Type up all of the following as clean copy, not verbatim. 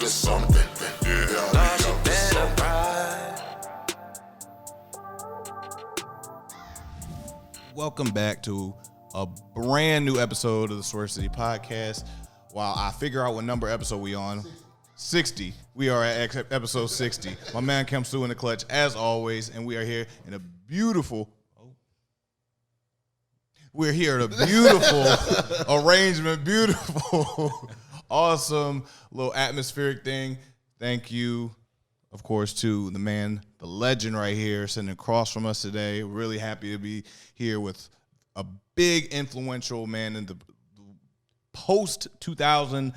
for something. Yeah, now she better ride. Welcome back to a brand new episode of the Swerve City Podcast. While I figure out what number episode we on, 60. We are at episode 60. My man comes through in the clutch as always, and we are here in a beautiful. We're here at a beautiful arrangement, beautiful, awesome little atmospheric thing. Thank you, of course, to the man, the legend right here, sitting across from us today. Really happy to be here with a big influential man in the post-2000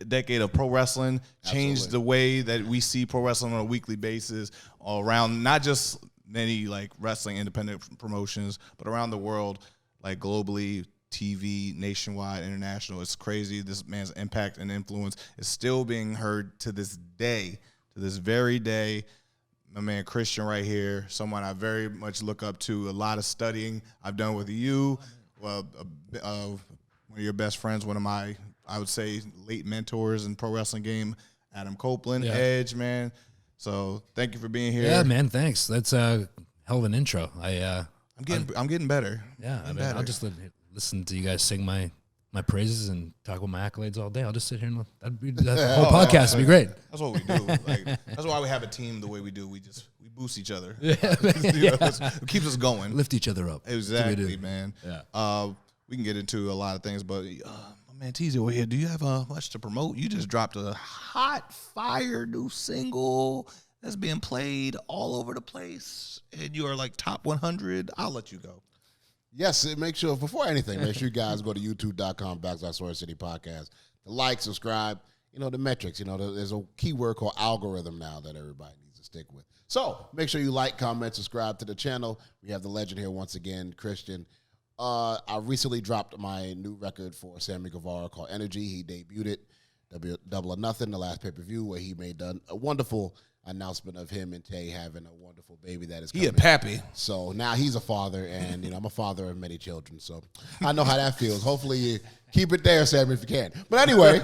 decade of pro wrestling. Changed the way that we see pro wrestling on a weekly basis all around, not just many like wrestling independent promotions, but around the world. Like globally, TV, nationwide, international. It's crazy. This man's impact and influence is still being heard to this day, to this very day. My man Christian right here, someone I very much look up to. A lot of studying I've done with you. Well, one of your best friends, one of my, I would say, late mentors in pro wrestling game, Adam Copeland, Edge, man. So thank you for being here. Yeah, man, thanks. That's a hell of an intro. I'm getting better. Yeah, I'll just listen to you guys sing my praises and talk about my accolades all day. I'll just sit here and the whole podcast would be great. That's what we do. That's why we have a team the way we do. We boost each other. Yeah, it keeps us going. Lift each other up. Exactly, man. Yeah. We can get into a lot of things, but my man Teasy over here, do you have much to promote? You just dropped a hot fire new single that's being played all over the place, and you are like top 100. I'll let you go. Yes, make sure, before anything, make sure you guys go to youtube.com/Swerve City Podcast. To like, subscribe, the metrics. There's a keyword called algorithm now that everybody needs to stick with. So make sure you like, comment, subscribe to the channel. We have the legend here once again, Christian. I recently dropped my new record for Sammy Guevara called Energy. He debuted it, Double or Nothing, the last pay-per-view, where he made a wonderful announcement of him and Tay having a wonderful baby that is coming. He a pappy. So now he's a father, and I'm a father of many children, so I know how that feels. Hopefully you keep it there, Sammy, if you can. But anyway,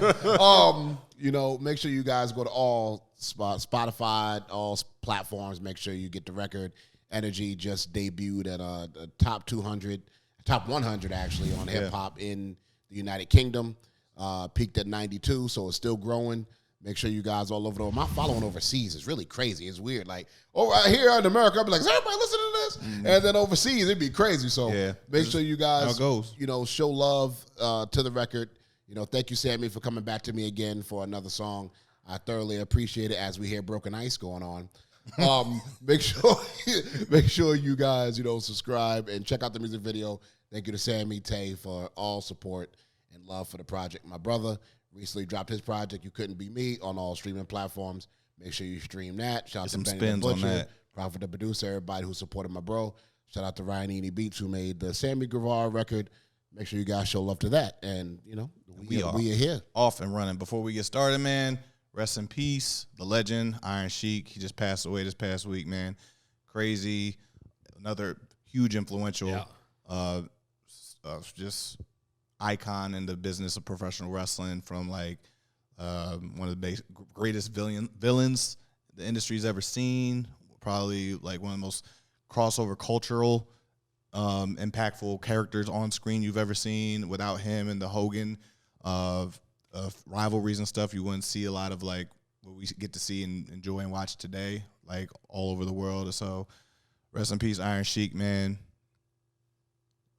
make sure you guys go to all Spotify, all platforms. Make sure you get the record. Energy just debuted at a top 100 actually on hip hop in the United Kingdom. Peaked at 92, so it's still growing. Make sure you guys all over the world. My following overseas is really crazy. It's weird. Like, right here in America, I'll be like, is everybody listening to this? Mm-hmm. And then overseas, it'd be crazy. So make sure you guys, show love to the record. Thank you, Sammy, for coming back to me again for another song. I thoroughly appreciate it as we hear Broken Ice going on. Make sure you guys, subscribe and check out the music video. Thank you to Sammy, Tay for all support and love for the project. My brother recently dropped his project, You Couldn't Be Me, on all streaming platforms. Make sure you stream that. Shout out to Benny the Butcher, Prophet the producer, everybody who supported my bro. Shout out to Ryan Eni Beats, who made the Sammy Guevara record. Make sure you guys show love to that. And, we are here. Off and running. Before we get started, man, rest in peace, the legend, Iron Sheik. He just passed away this past week, man. Crazy. Another huge influential, just icon in the business of professional wrestling, from one of the greatest villains the industry's ever seen, probably like one of the most crossover cultural impactful characters on screen you've ever seen. Without him and the Hogan of rivalries and stuff, you wouldn't see a lot of like what we get to see and enjoy and watch today, like all over the world. So rest in peace, Iron Sheik, man.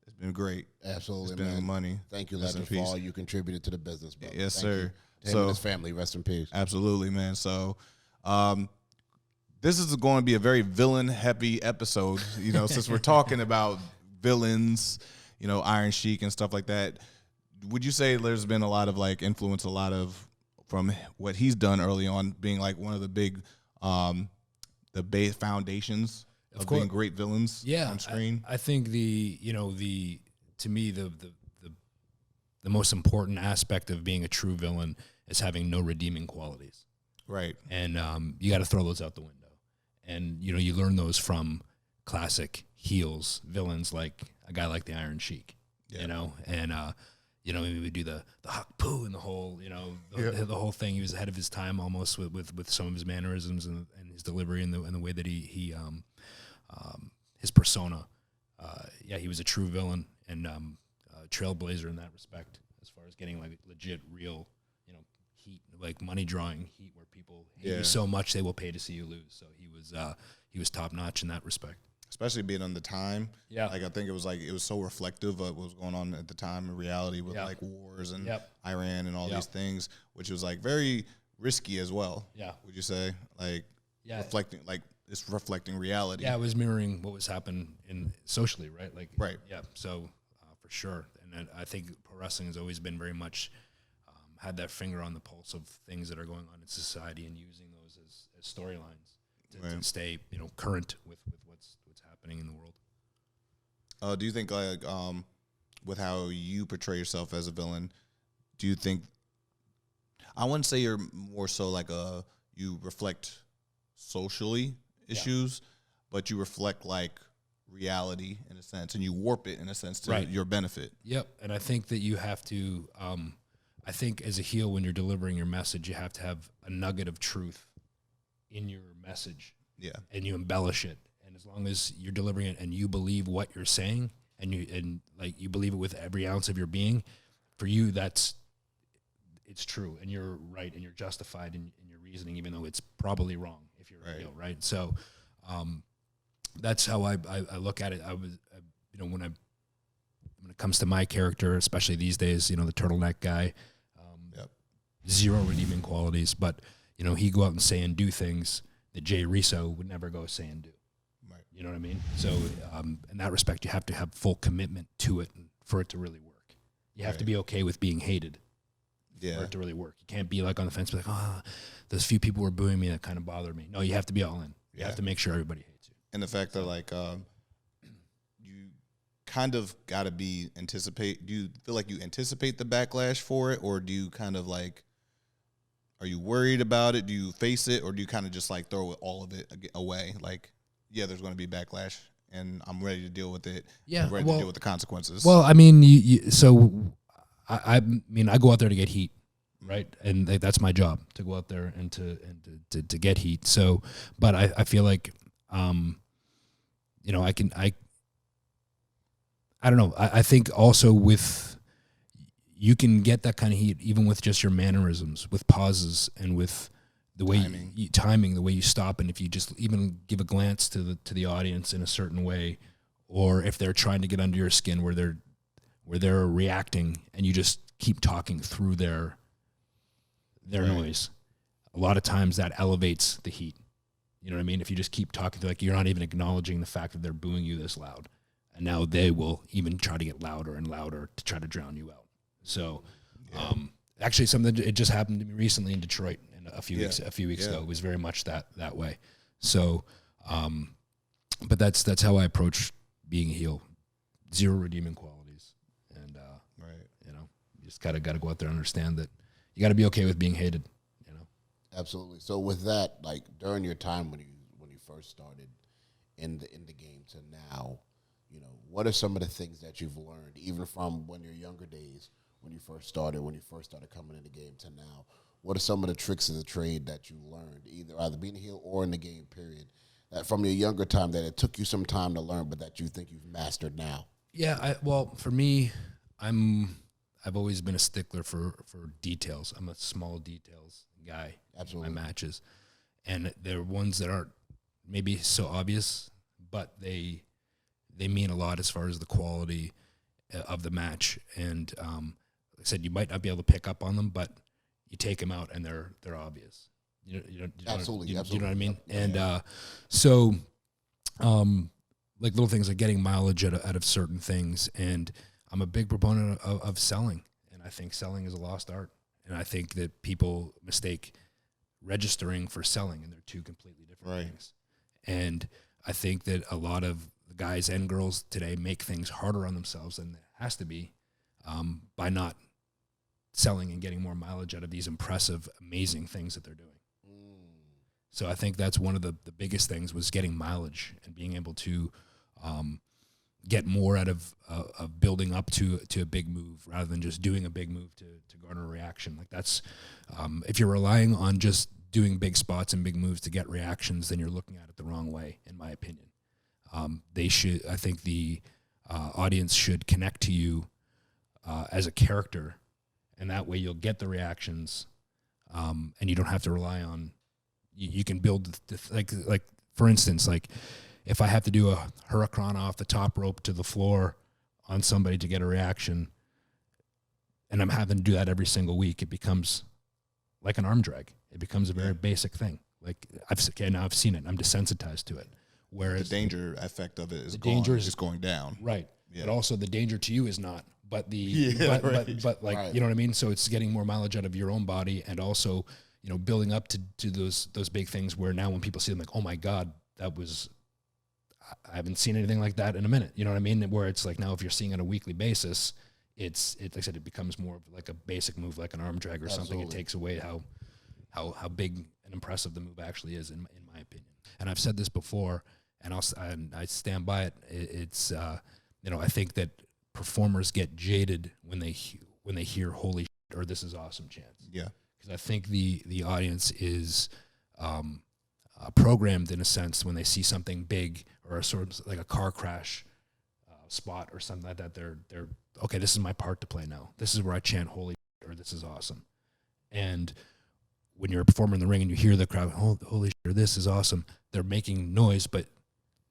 It's been great. Absolutely, it's been man. Money. Thank you, legend, for all you contributed to the business, bro. Yes, Thank sir. You. To him and his family, rest in peace. Absolutely, man. So this is going to be a very villain-heavy episode, since we're talking about villains, Iron Sheik and stuff like that. Would you say there's been a lot of influence, from what he's done early on, being like one of the big, the base foundations of being great villains on screen? I think to me the most important aspect of being a true villain is having no redeeming qualities. Right. And you got to throw those out the window. And you learn those from classic heels, villains like a guy like the Iron Sheik. And you know, he would do the huck poo and the whole, you know, the whole thing. He was ahead of his time almost with some of his mannerisms and his delivery and the way that he his persona. He was a true villain and trailblazer in that respect, as far as getting like legit, real, you know, heat, like money drawing heat, where people hate you so much they will pay to see you lose. So he was top notch in that respect. Especially being on the time. Yeah. Like, I think it was so reflective of what was going on at the time in reality with like wars and Iran and all these things, which was like very risky as well. Yeah. Would you say? Like, reflecting, like, it's reflecting reality. Yeah, it was mirroring what was happening socially, right? Like, right. Yeah. So for sure. And I think pro wrestling has always been very much had that finger on the pulse of things that are going on in society and using those as storylines to stay, you know, current with what's happening in the world. Do you think, like, with how you portray yourself as a villain, do you think, I wouldn't say you're more so like you reflect socially issues, but you reflect like reality in a sense, and you warp it in a sense to your benefit. Yep. And I think that you have to, I think as a heel, when you're delivering your message, you have to have a nugget of truth in your message. Yeah. And you embellish it. And as long as you're delivering it and you believe what you're saying and you believe it with every ounce of your being, for you, it's true and you're right and you're justified in your reasoning, even though it's probably wrong if you're a heel, right? So that's how I look at it. You know, when it comes to my character, especially these days, you know, the turtleneck guy, zero redeeming qualities, but you know, he go out and say and do things that Jay Riso would never go say and do. Right. You know what I mean? So in that respect, you have to have full commitment to it for it to really work. You have to be okay with being hated for it to really work. You can't be like on the fence, be like, those few people were booing me that kind of bothered me. No, you have to be all in. You have to make sure everybody hates you. And the fact that, like, you kind of got to do you feel like you anticipate the backlash for it, or do you kind of like, are you worried about it? Do you face it, or do you kind of just like throw all of it away? Like, there's going to be backlash, and I'm ready to deal with it. Yeah, I'm ready to deal with the consequences. Well, I mean, so I mean, I go out there to get heat, right? And that's my job, to go out there and to get heat. So, but I feel like, you know, I don't know. I think also you can get that kind of heat even with just your mannerisms, with pauses, and with the way timing, the way you stop, and if you just even give a glance to the audience in a certain way, or if they're trying to get under your skin where they're reacting, and you just keep talking through their noise. A lot of times that elevates the heat. You know what I mean? If you just keep talking, like, you're not even acknowledging the fact that they're booing you this loud, and now they will even try to get louder and louder to try to drown you out. So, actually, something it just happened to me recently in Detroit, a few weeks ago. It was very much that way. So, but that's how I approach being a heel. Zero redeeming qualities, and you know, you just gotta go out there and understand that you got to be okay with being hated. You know, absolutely. So with that, like, during your time when you first started in the game to now, you know, what are some of the things that you've learned, even from when your younger days, when you first started coming in the game to now? What are some of the tricks of the trade that you learned, either being a heel or in the game, period, that from your younger time that it took you some time to learn, but that you think you've mastered now? Yeah, well, for me, I've always been a stickler for details. I'm a small details guy. Absolutely. In my matches, and they're ones that aren't maybe so obvious, but they mean a lot as far as the quality of the match. And like I said, you might not be able to pick up on them, but you take them out and they're obvious. You know, absolutely. You know what I mean? And so, like, little things like getting mileage out of certain things. And I'm a big proponent of selling, and I think selling is a lost art. And I think that people mistake registering for selling, and they're two completely different things. And I think that a lot of the guys and girls today make things harder on themselves than it has to be by not selling and getting more mileage out of these impressive, amazing things that they're doing. So I think that's one of the biggest things, was getting mileage and being able to get more out of of building up to a big move rather than just doing a big move to garner a reaction. Like that's if you're relying on just doing big spots and big moves to get reactions, then you're looking at it the wrong way, in my opinion. I think the audience should connect to you as a character, and that way you'll get the reactions, and you don't have to rely on. You can build like for instance, like if I have to do a hurricane off the top rope to the floor on somebody to get a reaction, and I'm having to do that every single week, it becomes like an arm drag. It becomes a very basic thing. Like I've seen it. I'm desensitized to it. Whereas the danger effect of it is going down. Right. Yeah. But also the danger to you is not. But but like you know what I mean? So it's getting more mileage out of your own body, and also, you know, building up to those big things where now when people see them, like, oh my God, I haven't seen anything like that in a minute. You know what I mean? Where it's like now if you're seeing it on a weekly basis, it's like I said, it becomes more of like a basic move, like an arm drag or something. It takes away how big and impressive the move actually is, in my opinion. And I've said this before, and I stand by it. It's you know, I think that performers get jaded when they hear "holy shit" or "this is awesome" chants. Yeah, because I think the audience is programmed in a sense when they see something big or a sort of like a car crash spot or something like that. They're okay. This is my part to play now. This is where I chant "holy shit" or "this is awesome." And when you're a performer in the ring and you hear the crowd, "Holy shit" or "this is awesome," they're making noise, but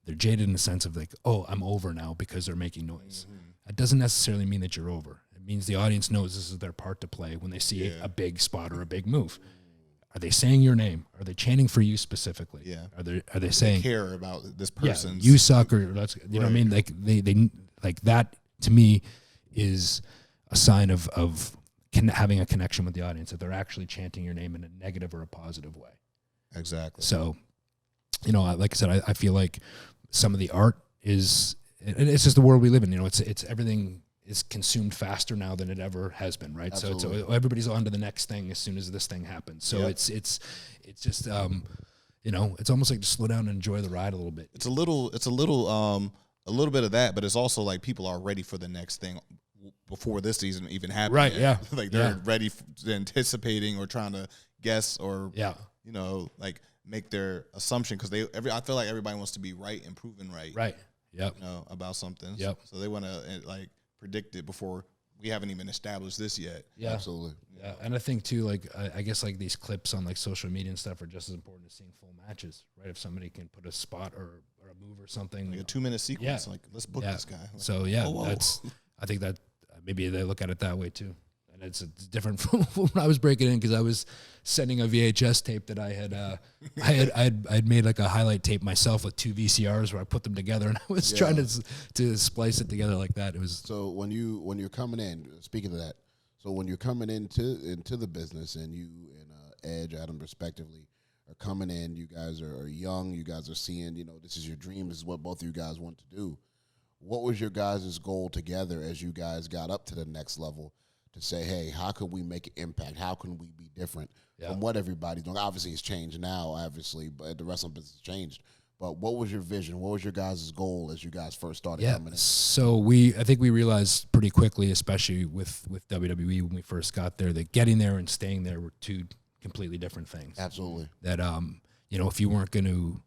they're jaded in the sense of like, "Oh, I'm over now," because they're making noise. Mm-hmm. That doesn't necessarily mean that you're over. It means the audience knows this is their part to play when they see a big spot or a big move. Are they saying your name? Are they chanting for you specifically? Yeah. Are they saying they care about this person? You suck, or that's, you know what I mean? Like they like that to me is a sign of having a connection with the audience, that they're actually chanting your name in a negative or a positive way. Exactly. So, you know, like I said, I feel like some of the art is, and it's just the world we live in. You know, it's everything is consumed faster now than it ever has been, right? Absolutely. So everybody's on to the next thing as soon as this thing happens. So it's just you know, it's almost like to slow down and enjoy the ride a little bit. It's a little bit of that, but it's also like people are ready for the next thing before this season even happened. Right. Yeah. Like they're ready, anticipating or trying to guess or you know, like make their assumption, because I feel like everybody wants to be right and proven right. Right. Yep. You know, about something. Yep. So they want to like predict it before we haven't even established this yet. Yeah. Absolutely. Yeah. And I think too, like I guess like these clips on like social media and stuff are just as important as seeing full matches, right? If somebody can put a spot or a move or something, like a 2-minute sequence, like let's book this guy. Like, so I think that maybe they look at it that way too. And it's different from when I was breaking in, because I was sending a VHS tape that I had made like a highlight tape myself with 2 VCRs where I put them together, and I was trying to splice it together like that. It was so when you're coming in. Speaking of that, so when you're coming into the business, and you and Edge, Adam, respectively, are coming in, you guys are young. You guys are seeing, you know, this is your dream. This is what both of you guys want to do. What was your guys' goal together as you guys got up to the next level? To say, hey, how can we make an impact? How can we be different from what everybody's doing? Obviously, it's changed now, obviously, but the wrestling business has changed. But what was your vision? What was your guys' goal as you guys first started coming in? So I think we realized pretty quickly, especially with WWE when we first got there, that getting there and staying there were two completely different things. Absolutely. That you know, if you weren't going to,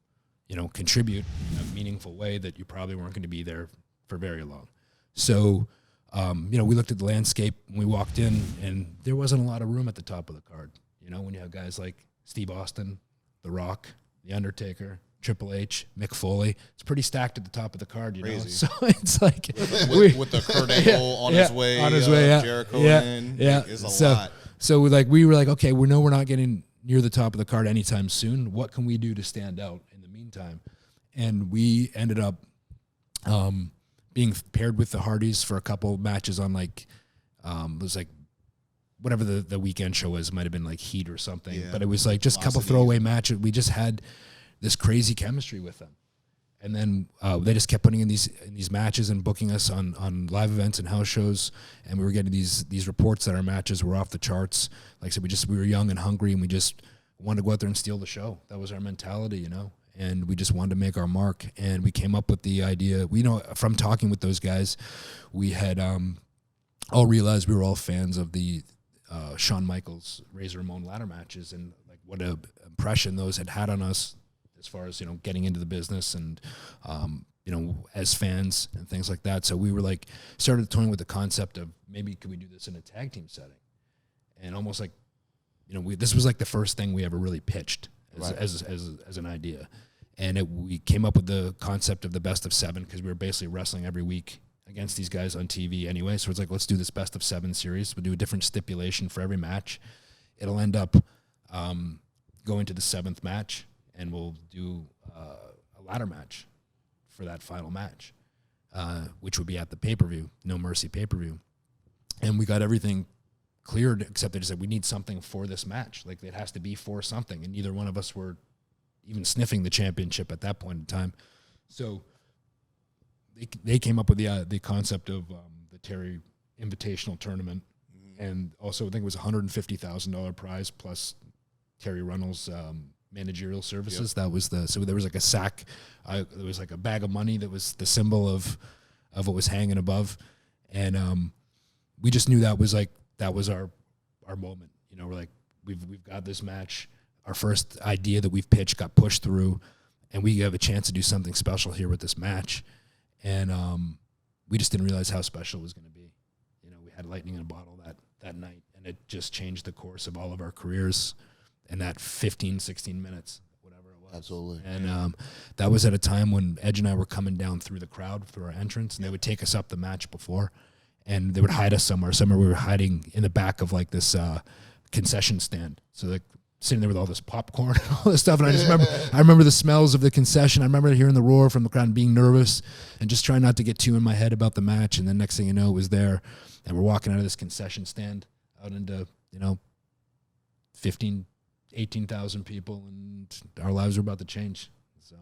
you know, contribute in a meaningful way, that you probably weren't going to be there for very long. So you know, we looked at the landscape when we walked in, and there wasn't a lot of room at the top of the card. You know, when you have guys like Steve Austin, The Rock, The Undertaker, Triple H, Mick Foley, it's pretty stacked at the top of the card. You know, so it's like with the Kurt Angle on his way, Jericho in, is a lot. So we were like, okay, we know we're not getting near the top of the card anytime soon. What can we do to stand out in the meantime? And we ended up being paired with the Hardys for a couple matches on like it was like whatever the weekend show was. It might have been like Heat or something, but it was like just a couple throwaway matches. We just had this crazy chemistry with them, and then they just kept putting in these matches and booking us on live events and house shows, and we were getting these reports that our matches were off the charts. Like I said, we were young and hungry, and we just wanted to go out there and steal the show. That was our mentality, you know. and we just wanted to make our mark. And we came up with the idea. We know from talking with those guys, we had all realized we were all fans of the Shawn Michaels Razor Ramon ladder matches, and like what a impression those had on us as far as, you know, getting into the business and you know, as fans and things like that. So we were like started toying with the concept of maybe could we do this in a tag team setting, and almost like, you know, this was like the first thing we ever really pitched as an idea, and we came up with the concept of the best of 7 because we were basically wrestling every week against these guys on TV anyway. So it's like, let's do this best of 7 series. We'll do a different stipulation for every match. It'll end up going to the 7th match, and we'll do a ladder match for that final match, which would be at the pay-per-view, No Mercy pay-per-view. And we got everything cleared, except they just said, we need something for this match. Like, it has to be for something. And neither one of us were even sniffing the championship at that point in time. So they came up with the concept of the Terry Invitational Tournament. And also, I think it was $150,000 prize plus Terry Runnels' managerial services. Yep. That was so there was like a sack. There was like a bag of money that was the symbol of what was hanging above. And we just knew that was our moment. You know, we're like, we've got this match. Our first idea that we've pitched got pushed through, and we have a chance to do something special here with this match. And we just didn't realize how special it was going to be. You know, we had lightning in a bottle that night, and it just changed the course of all of our careers in that 15, 16 minutes, whatever it was. Absolutely. And that was at a time when Edge and I were coming down through the crowd through our entrance, and they would take us up the match before, and they would hide us somewhere. Somewhere we were hiding in the back of like this concession stand. So like sitting there with all this popcorn and all this stuff. And I remember the smells of the concession. I remember hearing the roar from the crowd and being nervous and just trying not to get too in my head about the match. And then next thing you know, it was there. And we're walking out of this concession stand out into, 18,000 people, and our lives were about to change. So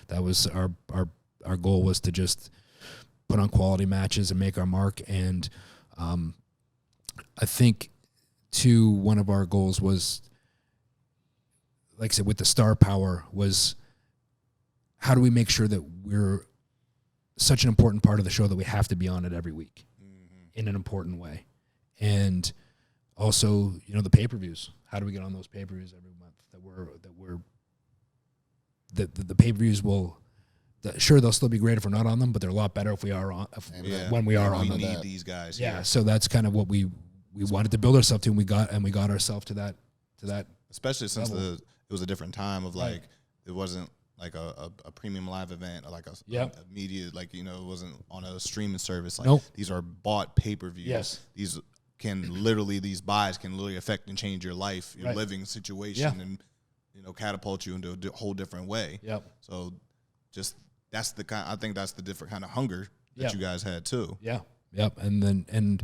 that was our goal, was to just put on quality matches and make our mark. And I think too, one of our goals was, like I said, with the star power, was how do we make sure that we're such an important part of the show that we have to be on it every week in an important way. And also, the pay-per-views. How do we get on those pay-per-views every month? The pay-per-views will, sure, they'll still be great if we're not on them, but they're a lot better if we are on, when we are on them. We need these guys. Yeah. So that's kind of what we wanted to build ourselves to, and we got ourselves to that. Especially since it was a different time of like, it wasn't like a premium live event or like a media, like, it wasn't on a streaming service. Like, these are bought pay-per-views. Yes. These buys can literally affect and change your life, your living situation, and catapult you into a whole different way. Yep. So just I think that's the different kind of hunger that you guys had too. Yeah. Yep. And then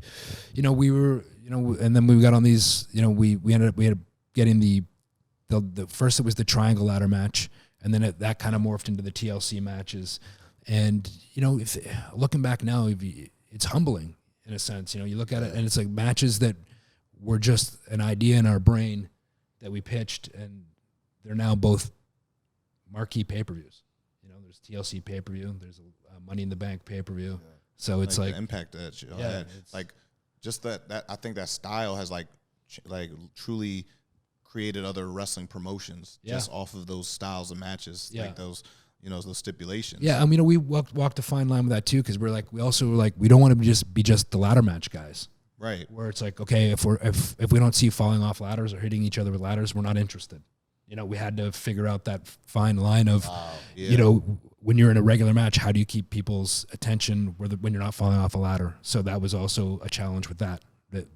we were, and then we got on these, we ended up getting the first, it was the triangle ladder match, and then that kind of morphed into the TLC matches. And, if looking back now, it's humbling in a sense. You look at it and it's like matches that were just an idea in our brain that we pitched, and they're now both marquee pay-per-views. There's TLC pay-per-view, there's a Money in the Bank pay-per-view. Yeah. So it's like the impact that you had. Like just that I think that style has like truly created other wrestling promotions just off of those styles of matches, like those those stipulations. Yeah, we walked a fine line with that too, because we don't want to be just the ladder match guys. Right. Where it's like, okay, if we don't see you falling off ladders or hitting each other with ladders, we're not interested. We had to figure out that fine line of, when you're in a regular match, how do you keep people's attention when you're not falling off a ladder? So that was also a challenge with that. That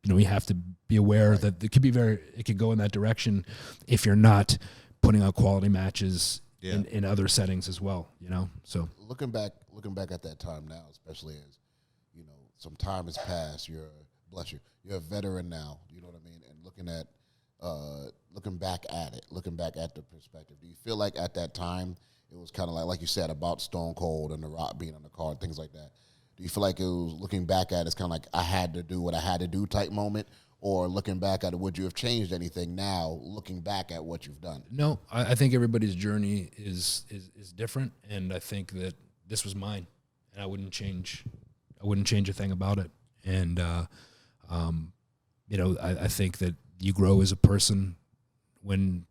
you have to be aware that it could go in that direction if you're not putting out quality matches in other settings as well. So looking back at that time now, especially as some time has passed. You're a veteran now. You know what I mean? And looking back at the perspective, do you feel like at that time it was kind of like you said about Stone Cold and The Rock being on the card, things like that? Do you feel like it was, looking back at it, it's kind of like I had to do what I had to do type moment, or looking back at it, would you have changed anything now, looking back at what you've done? No, I think everybody's journey is different, and I think that this was mine, and I wouldn't change a thing about it. And I think that you grow as a person when,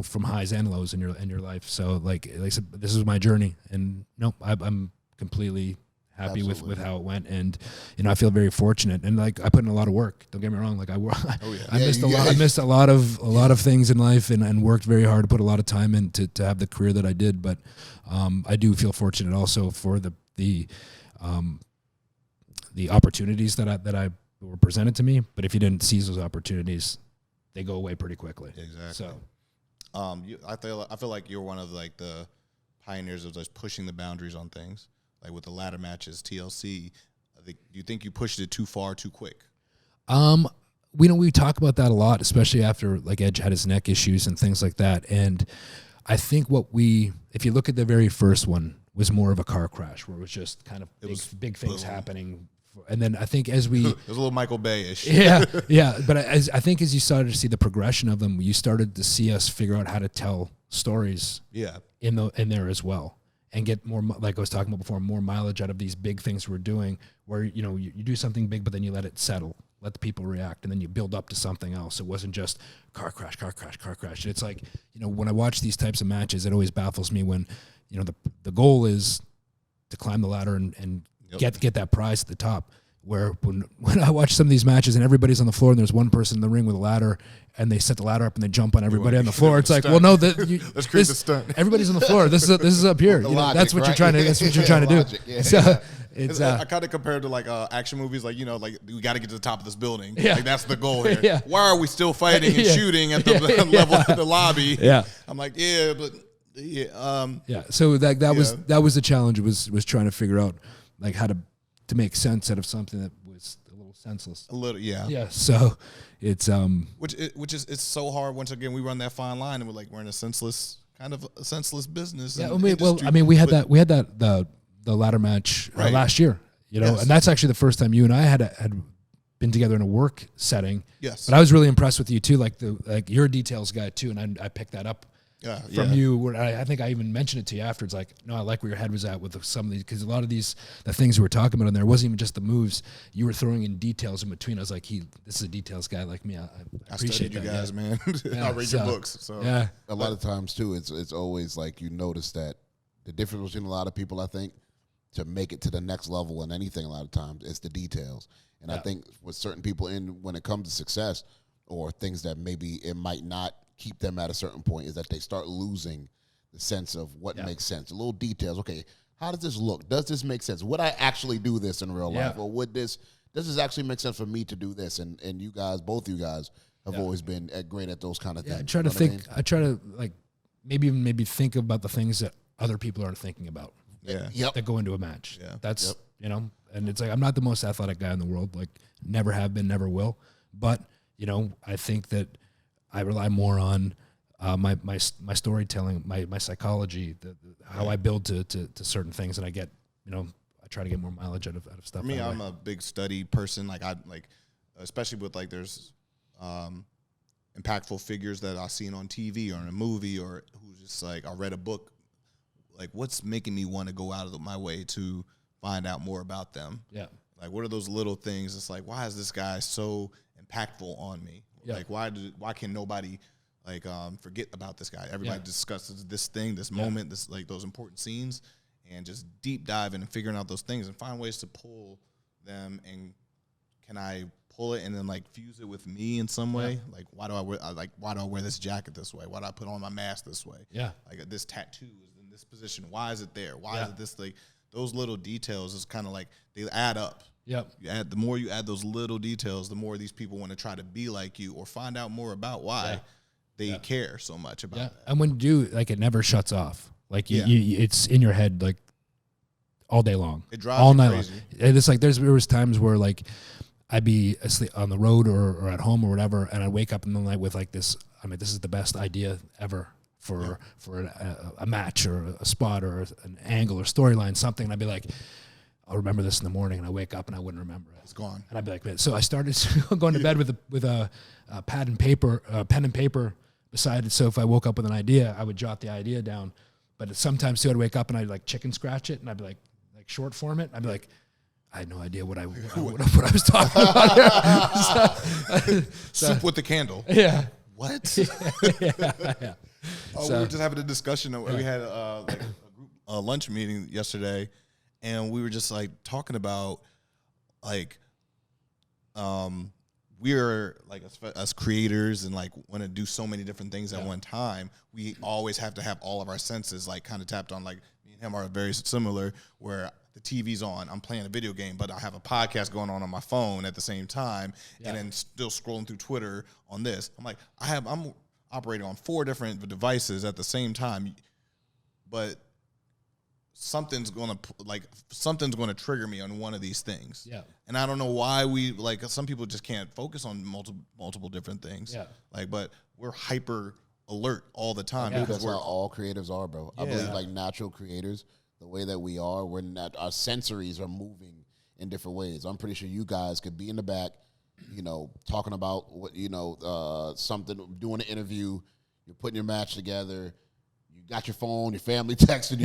from highs and lows in your life. So like I said, this is my journey, and I'm completely happy with how it went, and I feel very fortunate, and like I put in a lot of work. Don't get me wrong, like I missed a lot of things in life, and worked very hard to put a lot of time in to have the career that I did. But I do feel fortunate also for the opportunities that I were presented to me. But if you didn't seize those opportunities, they go away pretty quickly. Exactly. So, I feel like you're one of like the pioneers of just pushing the boundaries on things. Like with the ladder matches, TLC, do you think you pushed it too far, too quick? We talk about that a lot, especially after like Edge had his neck issues and things like that. And I think if you look at the very first one, was more of a car crash where it was just kind of big things happening. And then I think as we... it was a little Michael Bay-ish. Yeah. But I think as you started to see the progression of them, you started to see us figure out how to tell stories in there as well. And get more, like I was talking about before, more mileage out of these big things we're doing, where you do something big, but then you let it settle, let the people react, and then you build up to something else. It wasn't just car crash. And it's like, when I watch these types of matches, it always baffles me when, the goal is to climb the ladder and get that prize at the top. Where when I watch some of these matches and everybody's on the floor and there's one person in the ring with a ladder and they set the ladder up and they jump on everybody on the floor, it's like, well, no, let's create the stunt. Everybody's on the floor. This is up here. That's what you're trying to. That's what you're trying to do. Yeah. So it's I kind of compared to like action movies, like like we got to get to the top of this building. Yeah. Like that's the goal here. Yeah. Why are we still fighting and shooting at the level of the lobby? Yeah. I'm like, So that was the challenge, was trying to figure out like how to make sense out of something that was a little senseless. Yeah. So it's which is it's so hard. Once again, we run that fine line, and we're in a senseless business. Yeah. We had the ladder match last year. Yes. And that's actually the first time you and I had been together in a work setting. Yes. But I was really impressed with you too. Like you're a details guy too, and I picked that up. From you, where I think I even mentioned it to you afterwards. Like, no, I like where your head was at with some of these, because a lot of the things we were talking about in there wasn't even just the moves. You were throwing in details in between. I was like, this is a details guy like me. I appreciate you that, guys, man. I read your books. So a lot of times too, it's always like you notice that the difference between a lot of people, I think, to make it to the next level in anything, a lot of times it's the details. And I think with certain people, when it comes to success or things that maybe it might not keep them at a certain point, is that they start losing the sense of what makes sense. The little details. Okay, how does this look? Does this make sense? Would I actually do this in real life? Or does this actually make sense for me to do this? And you guys, both you guys, have always been great at those kind of things. I try to think. I try to like maybe think about the things that other people aren't thinking about. That go into a match. That's and it's like, I'm not the most athletic guy in the world. Like, never have been, never will. But I think that I rely more on my storytelling, my psychology, how I build to certain things, and I get I try to get more mileage out of stuff. For me, I'm a big study person. Especially with there's impactful figures that I've seen on TV or in a movie, or who's just I read a book. Like, what's making me want to go out of my way to find out more about them? Yeah. Like, what are those little things? It's like, why is this guy so impactful on me? Yeah. Like, why can nobody forget about this guy? Everybody discusses this thing, this moment, this those important scenes, and just deep diving and figuring out those things and find ways to pull them. And can I pull it and then fuse it with me in some way? Like, why do I wear this jacket this way? Why do I put on my mask this way? Yeah. Like, this tattoo is in this position. Why is it there? Why is it this those little details is kind of they add up. Yep. The more you add those little details, the more these people want to try to be like you or find out more about why they care so much about that. And when you do, it never shuts off. It's in your head all day long. It drives all you night crazy. long. And it's there was times where I'd be asleep on the road or at home or whatever, and I'd wake up in the night with this. I mean, this is the best idea ever for a match or a spot or an angle or storyline, something. And I'd be like, I'll remember this in the morning, and I wake up and I wouldn't remember it. It's gone. And I'd be like, man. So I started going to bed with a pen and paper beside it. So if I woke up with an idea, I would jot the idea down. But sometimes too, I'd wake up and I'd like chicken scratch it, and I'd be like short form it. I'd be like, I had no idea what I was talking about here. Soup with the candle. Yeah. What? Yeah. We were just having a discussion. We had like a group lunch meeting yesterday, and we were just like talking about like we're like as creators and like want to do so many different things at one time. We always have to have all of our senses like kind of tapped on. Like me and him are very similar, where the TV's on, I'm playing a video game, but I have a podcast going on my phone at the same time, and then still scrolling through Twitter on this. I'm like, I'm operating on 4 different devices at the same time, but something's going to trigger me on one of these things. Yeah. And I don't know why some people just can't focus on multiple different things. Yeah. But we're hyper alert all the time. Yeah. That's how all creatives are, bro. I believe like natural creators, the way that we are, our sensories are moving in different ways. I'm pretty sure you guys could be in the back, talking about what, something, doing an interview, you're putting your match together, you got your phone, your family texting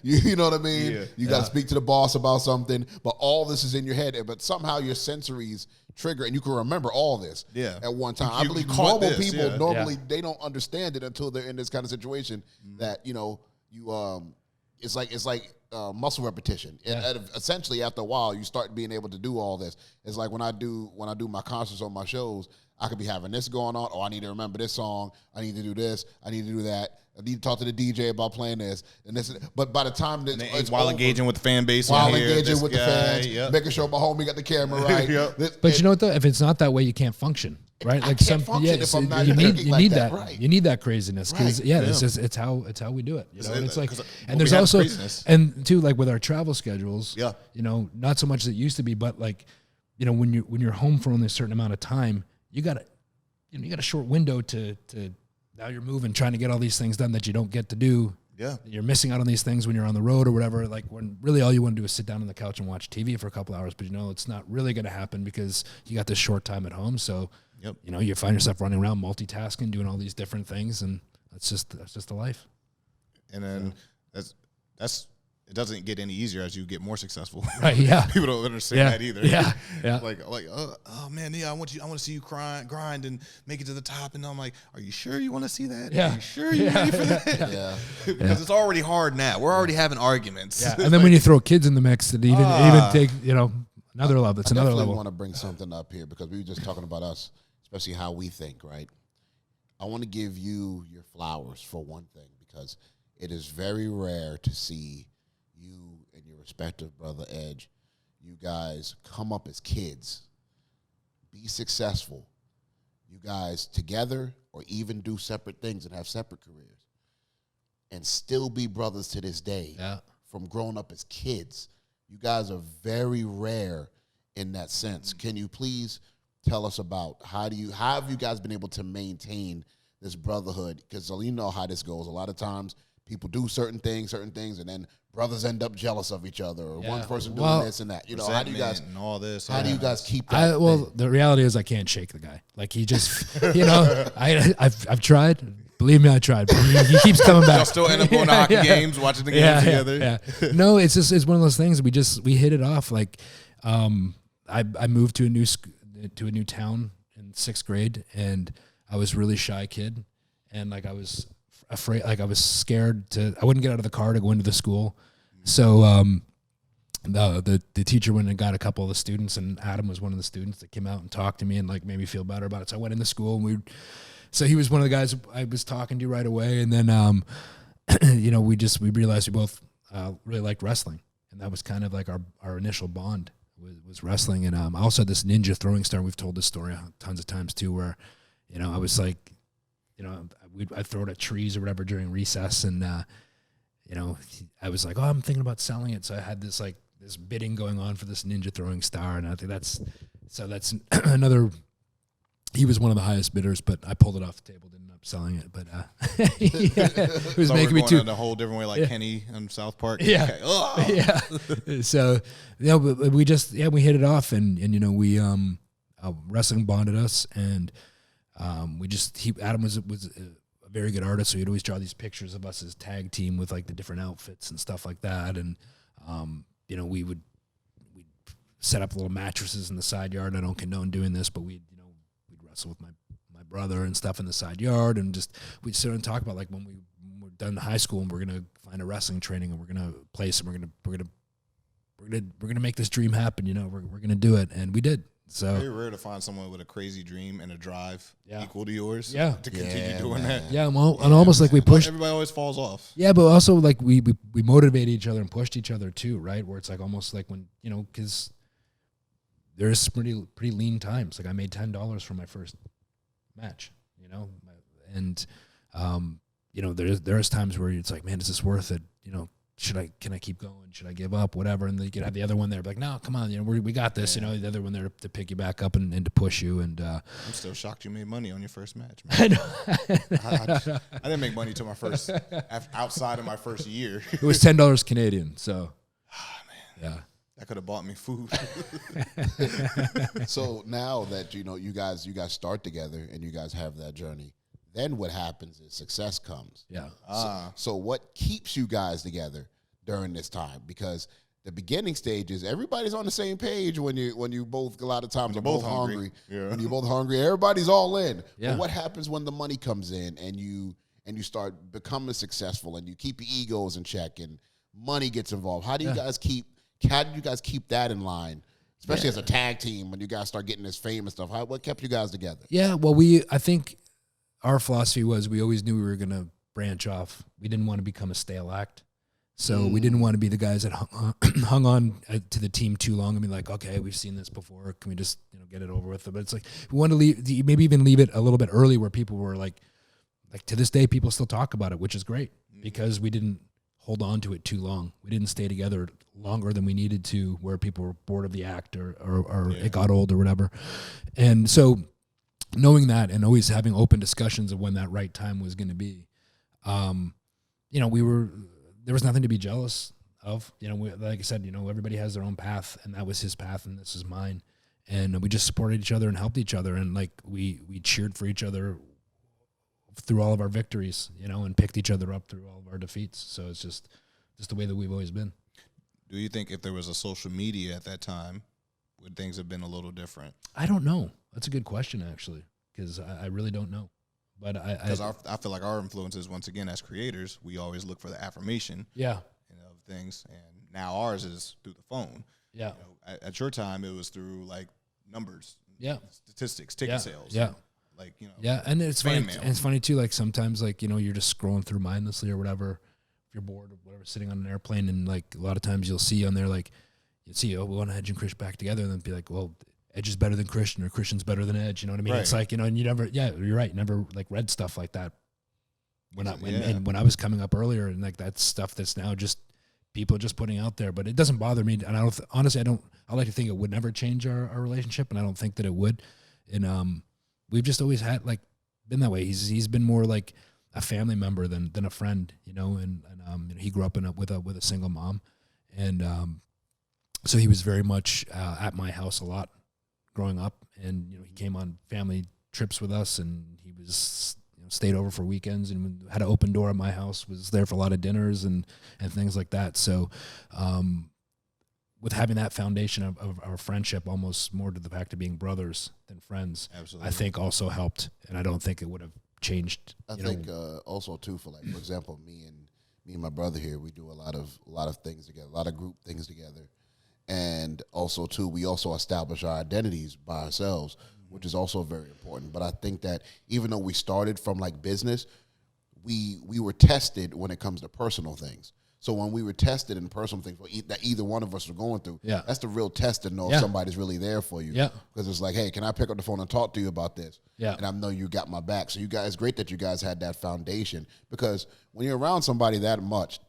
you, you know what I mean? Yeah. You got to speak to the boss about something, but all this is in your head, but somehow your sensories trigger, and you can remember all this at one time. I believe normal people, they don't understand it until they're in this kind of situation that, it's like muscle repetition. And essentially, after a while, you start being able to do all this. It's like when I do my concerts on my shows, I could be having this going on. Oh, I need to remember this song. I need to do this. I need to do that. I need to talk to the DJ about playing this and this. But by the time that it's while over, engaging with the fan base, engaging with the fans, making sure my homie got the camera right. But you know what though? If it's not that way, you can't function. Right, like if I'm not you need that. That. Right. You need that craziness because it's how we do it. It's like, and there's also craziness. And too, like with our travel schedules. Yeah, not so much as it used to be, but like, when you're home for only a certain amount of time, you got a short window to now you're moving, trying to get all these things done that you don't get to do. Yeah, you're missing out on these things when you're on the road or whatever. Like when really all you want to do is sit down on the couch and watch TV for a couple hours, but it's not really going to happen because you got this short time at home. So. Yep. You find yourself running around multitasking, doing all these different things, and that's just the life. And then that's it doesn't get any easier as you get more successful. Right? Yeah. People don't understand that either. Yeah. Yeah. Oh man, I want to see you grind and make it to the top. And I'm like, are you sure you want to see that? Yeah. Are you sure you're ready for that? Yeah. Because it's already hard now. We're already having arguments. Yeah. And then when you throw kids in the mix, it even take another level. It's another level. I want to bring something up here because we were just talking about us. Especially how we think, right? I want to give you your flowers for one thing because it is very rare to see you and your respective brother Edge, you guys come up as kids, be successful, you guys together or even do separate things and have separate careers and still be brothers to this day from growing up as kids. You guys are very rare in that sense. Can you please tell us about how have you guys been able to maintain this brotherhood? Because you know how this goes. A lot of times people do certain things, and then brothers end up jealous of each other, or one person doing this and that. How do you guys and all this? How do you guys keep that? The reality is I can't shake the guy. Like he just, I've tried. Believe me, I tried. But he keeps coming back. Y'all still end up going to hockey games, watching the games together. Yeah. No, it's one of those things. We hit it off. Like, I moved to a new town in 6th grade, and I was a really shy kid, and like I was afraid, like I was scared I wouldn't get out of the car to go into the school. So the teacher went and got a couple of the students, and Adam was one of the students that came out and talked to me and like made me feel better about it. So I went into school, and so he was one of the guys I was talking to right away, and then we realized we both really liked wrestling, and that was kind of like our initial bond. Was wrestling, and I also had this ninja throwing star. We've told this story tons of times too, where I was like, I'd throw it at trees or whatever during recess, and I was like, oh, I'm thinking about selling it. So I had this bidding going on for this ninja throwing star, and I think that's another. He was one of the highest bidders, but I pulled it off the table. Didn't up selling it, but it was So making we're me going too. in a whole different way, like Kenny in South Park. Yeah. Okay. Oh. Yeah. So, but we just, we hit it off, and we, wrestling bonded us, and Adam was a very good artist, so he'd always draw these pictures of us as tag team with like the different outfits and stuff like that, and we'd set up little mattresses in the side yard. I don't condone doing this, but we'd wrestle with my brother and stuff in the side yard, and just we'd sit and talk about like when we're done high school and we're gonna find a wrestling training and we're gonna place and we're gonna make this dream happen. We're gonna do it, and we did. So very rare to find someone with a crazy dream and a drive equal to yours. Yeah. To continue doing that. Yeah, and almost like we pushed. Everybody always falls off. Yeah, but also like we motivated each other and pushed each other too, right? Where it's like almost like when because there's pretty lean times. Like I made $10 for my first match, and there's times where it's like, man, is this worth it? Can I keep going? Should I give up? Whatever. And then you could have the other one there, be like, no, come on, we got this. The other one there to pick you back up and to push you. And I'm still shocked you made money on your first match, man. I didn't make money till my first outside of my first year. It was $10 Canadian. So, man, that could have bought me food. So now that you guys start together and you guys have that journey, then what happens is success comes. Yeah. So what keeps you guys together during this time? Because the beginning stages, everybody's on the same page when you both, a lot of times, are both hungry. Yeah. When you're both hungry, everybody's all in. Yeah. But what happens when the money comes in and you start becoming successful and you keep your egos in check and money gets involved? How do you guys keep that in line? Especially as a tag team, when you guys start getting this fame and stuff. What kept you guys together? Yeah, well, I think our philosophy was we always knew we were going to branch off. We didn't want to become a stale act. So we didn't want to be the guys that hung on to the team too long and be like, okay, we've seen this before. Can we just get it over with? But it's like we want to leave, maybe even leave it a little bit early where people were like to this day, people still talk about it, which is great because we didn't hold on to it too long. We didn't stay together longer than we needed to, where people were bored of the act or it got old or whatever. And so knowing that and always having open discussions of when that right time was going to be, there was nothing to be jealous of. Like I said, everybody has their own path, and that was his path, and this is mine. And we just supported each other and helped each other, and like we cheered for each other through all of our victories, and picked each other up through all of our defeats. So it's just the way that we've always been. Do you think if there was a social media at that time, would things have been a little different? I don't know. That's a good question, actually, because I really don't know. But I feel like our influences, once again, as creators, we always look for the affirmation of things. And now ours is through the phone. Yeah. At your time, it was through like numbers, statistics, ticket sales. Yeah. Like, Yeah, and it's funny. mail. And it's funny too. Like sometimes, like you're just scrolling through mindlessly or whatever. If you're bored or whatever, sitting on an airplane, and like a lot of times you'll see on there like you'll see, we want Edge and Christian back together, and then be like, well, Edge is better than Christian, or Christian's better than Edge. You know what I mean? Right. It's like and you never. Yeah, you're right. Never like read stuff like that. And when I was coming up earlier, and like that's stuff that's now just people just putting out there, but it doesn't bother me. And I don't honestly, I like to think it would never change our relationship, and I don't think that it would. And we've just always had like been that way. He's been more like a family member than a friend, and he grew up with a single mom, and so he was very much at my house a lot growing up, and he came on family trips with us, and he was stayed over for weekends and had an open door at my house, was there for a lot of dinners and things like that. So with having that foundation of our friendship, almost more to the fact of being brothers than friends, absolutely, I think also helped, and I don't think it would have changed. I think also too, for example, me and my brother here, we do a lot of things together, a lot of group things together, and also too, we also establish our identities by ourselves, which is also very important. But I think that even though we started from like business, we were tested when it comes to personal things. So when we were tested in personal things that either one of us were going through, that's the real test to know if somebody's really there for you. Yeah. Because it's like, hey, can I pick up the phone and talk to you about this? Yeah. And I know you got my back. So you guys, great that you guys had that foundation, because when you're around somebody that much,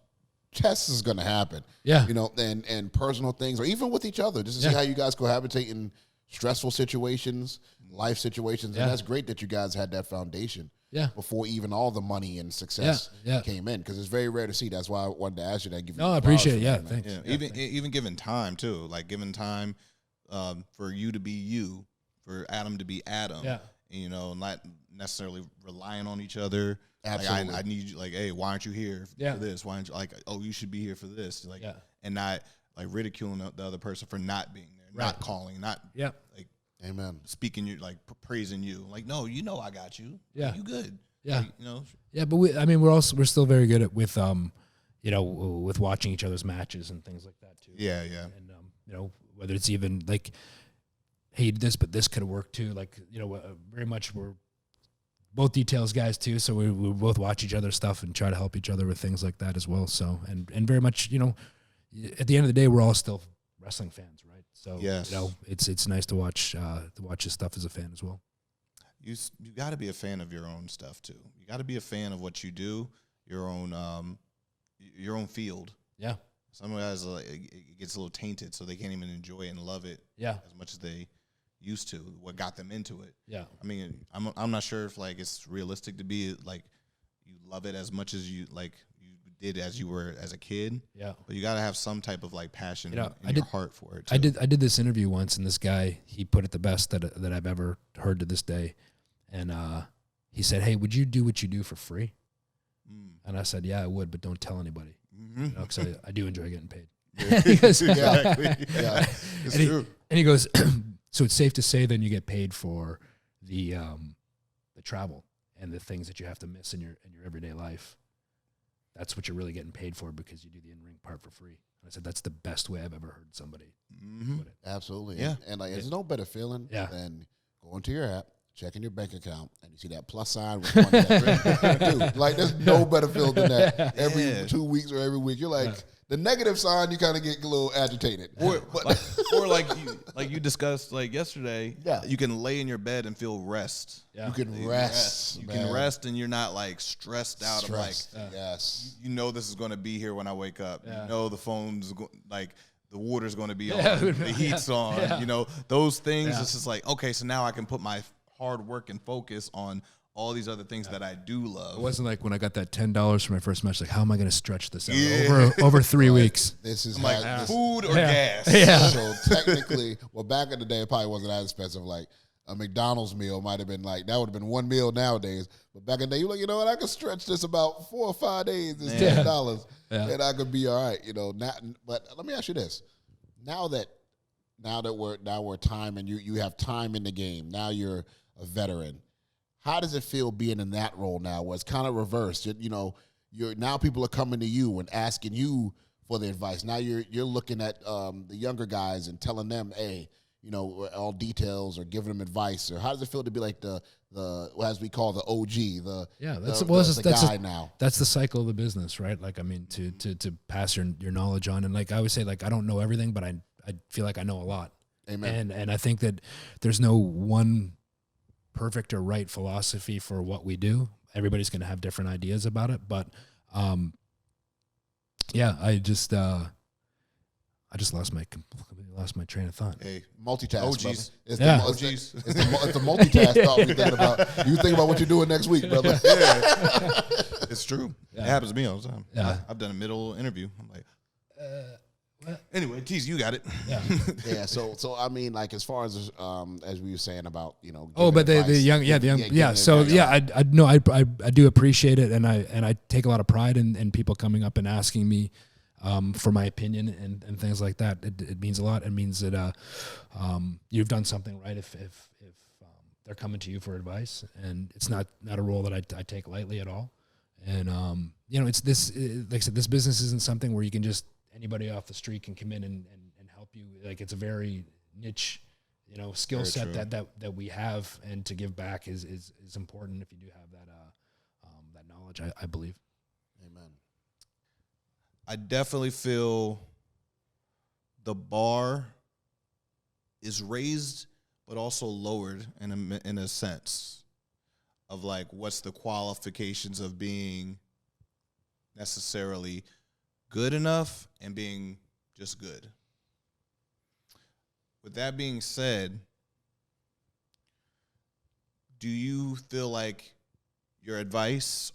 tests is going to happen. Yeah. And personal things, or even with each other, just to see how you guys cohabitate in stressful situations, life situations. And that's great that you guys had that foundation. before even all the money and success came in, because it's very rare to see. That's why I wanted to ask you that. I appreciate it. Yeah, thanks. Yeah. Even given time too, like given time for you to be you, for Adam to be Adam. Yeah. You know, not necessarily relying on each other. Absolutely. Like, I need you. Like, hey, why aren't you here Yeah. for this? Why aren't you, like, oh, you should be here for this? Like, and not like ridiculing the other person for not being there, not calling, not like, amen, speaking you, like praising you. Like, no, you know, I got you. Yeah, you good. Yeah, like, you know. Yeah, but we're still very good at with with watching each other's matches and things like that too. Yeah. And whether it's even like, hey, this, but this could have worked too. Like, very much we're both details guys too, so we both watch each other's stuff and try to help each other with things like that as well. So and very much, at the end of the day, we're all still wrestling fans, right? So it's nice to watch his stuff as a fan as well. You got to be a fan of your own stuff too. You got to be a fan of what you do, your own field. Yeah. Some guys it gets a little tainted, so they can't even enjoy it and love it. As much as they used to. What got them into it? Yeah. I mean, I'm not sure if like it's realistic to be like you love it as much as you did as you were as a kid. Yeah. But you got to have some type of like passion in your heart for it too. I did this interview once, and this guy, he put it the best that I've ever heard to this day. And he said, "Hey, would you do what you do for free?" And I said, "Yeah, I would, but don't tell anybody." Because I do enjoy getting paid. Exactly. Yeah. It's true. And he goes, so it's safe to say then you get paid for the travel and the things that you have to miss in your everyday life. That's what you're really getting paid for, because you do the in-ring part for free. And I said, that's the best way I've ever heard somebody put it. Absolutely. Yeah. And like, there's no better feeling than going to your app, checking your bank account, and you see that plus sign with money. Dude, like, there's no better feeling than that. Every 2 weeks or every week, you're like, the negative sign, you kind of get a little agitated. Or like you discussed like yesterday, you can lay in your bed and feel rest. Yeah. You can rest. You can rest, and you're not like stressed out of like, you know this is going to be here when I wake up. You know the phone's like the water's going to be on, the heat's on. Yeah. You know those things. It's just like, okay, so now I can put my hard work and focus on all these other things that I do love. It wasn't like when I got that $10 for my first match, like, how am I going to stretch this out over 3 weeks? This is like food or gas. Yeah. So technically, well, back in the day, it probably wasn't that expensive. Like a McDonald's meal might have been like, that would have been one meal nowadays. But back in the day, you're like, you know what, I could stretch this about 4 or 5 days. It's $10, and I could be all right. But let me ask you this: now that we're time, and you have time in the game. Now you're a veteran. How does it feel being in that role now, where it's kind of reversed? You're now people are coming to you and asking you for the advice. Now you're looking at the younger guys and telling them, hey, all details, or giving them advice. Or how does it feel to be like the as we call the OG, the guy now? That's the cycle of the business, right? Like, I mean, to pass your knowledge on, and like I always say, like, I don't know everything, but I feel like I know a lot. Amen. And I think that there's no one perfect or right philosophy for what we do. Everybody's going to have different ideas about it, but I just lost my train of thought. Hey, multitask. OGs. It's the multitask thought we thinking about. You think about what you're doing next week, brother. Yeah. It's true. It happens to me all the time. Yeah. I've done a middle interview. I'm like, anyway, Tease, you got it. Yeah. Yeah. So I mean, like, as far as we were saying about, but the young. So I do appreciate it, and I take a lot of pride in people coming up and asking me for my opinion and things like that. It means a lot. It means that you've done something right if they're coming to you for advice, and it's not a role that I take lightly at all. And it's this, like I said, this business isn't something where you can just, anybody off the street can come in and help you. Like, it's a very niche, skill set that we have, and to give back is important if you do have that knowledge, I believe. Amen. I definitely feel the bar is raised, but also lowered in a sense of like, what's the qualifications of being necessarily good enough and being just good. With that being said, do you feel like your advice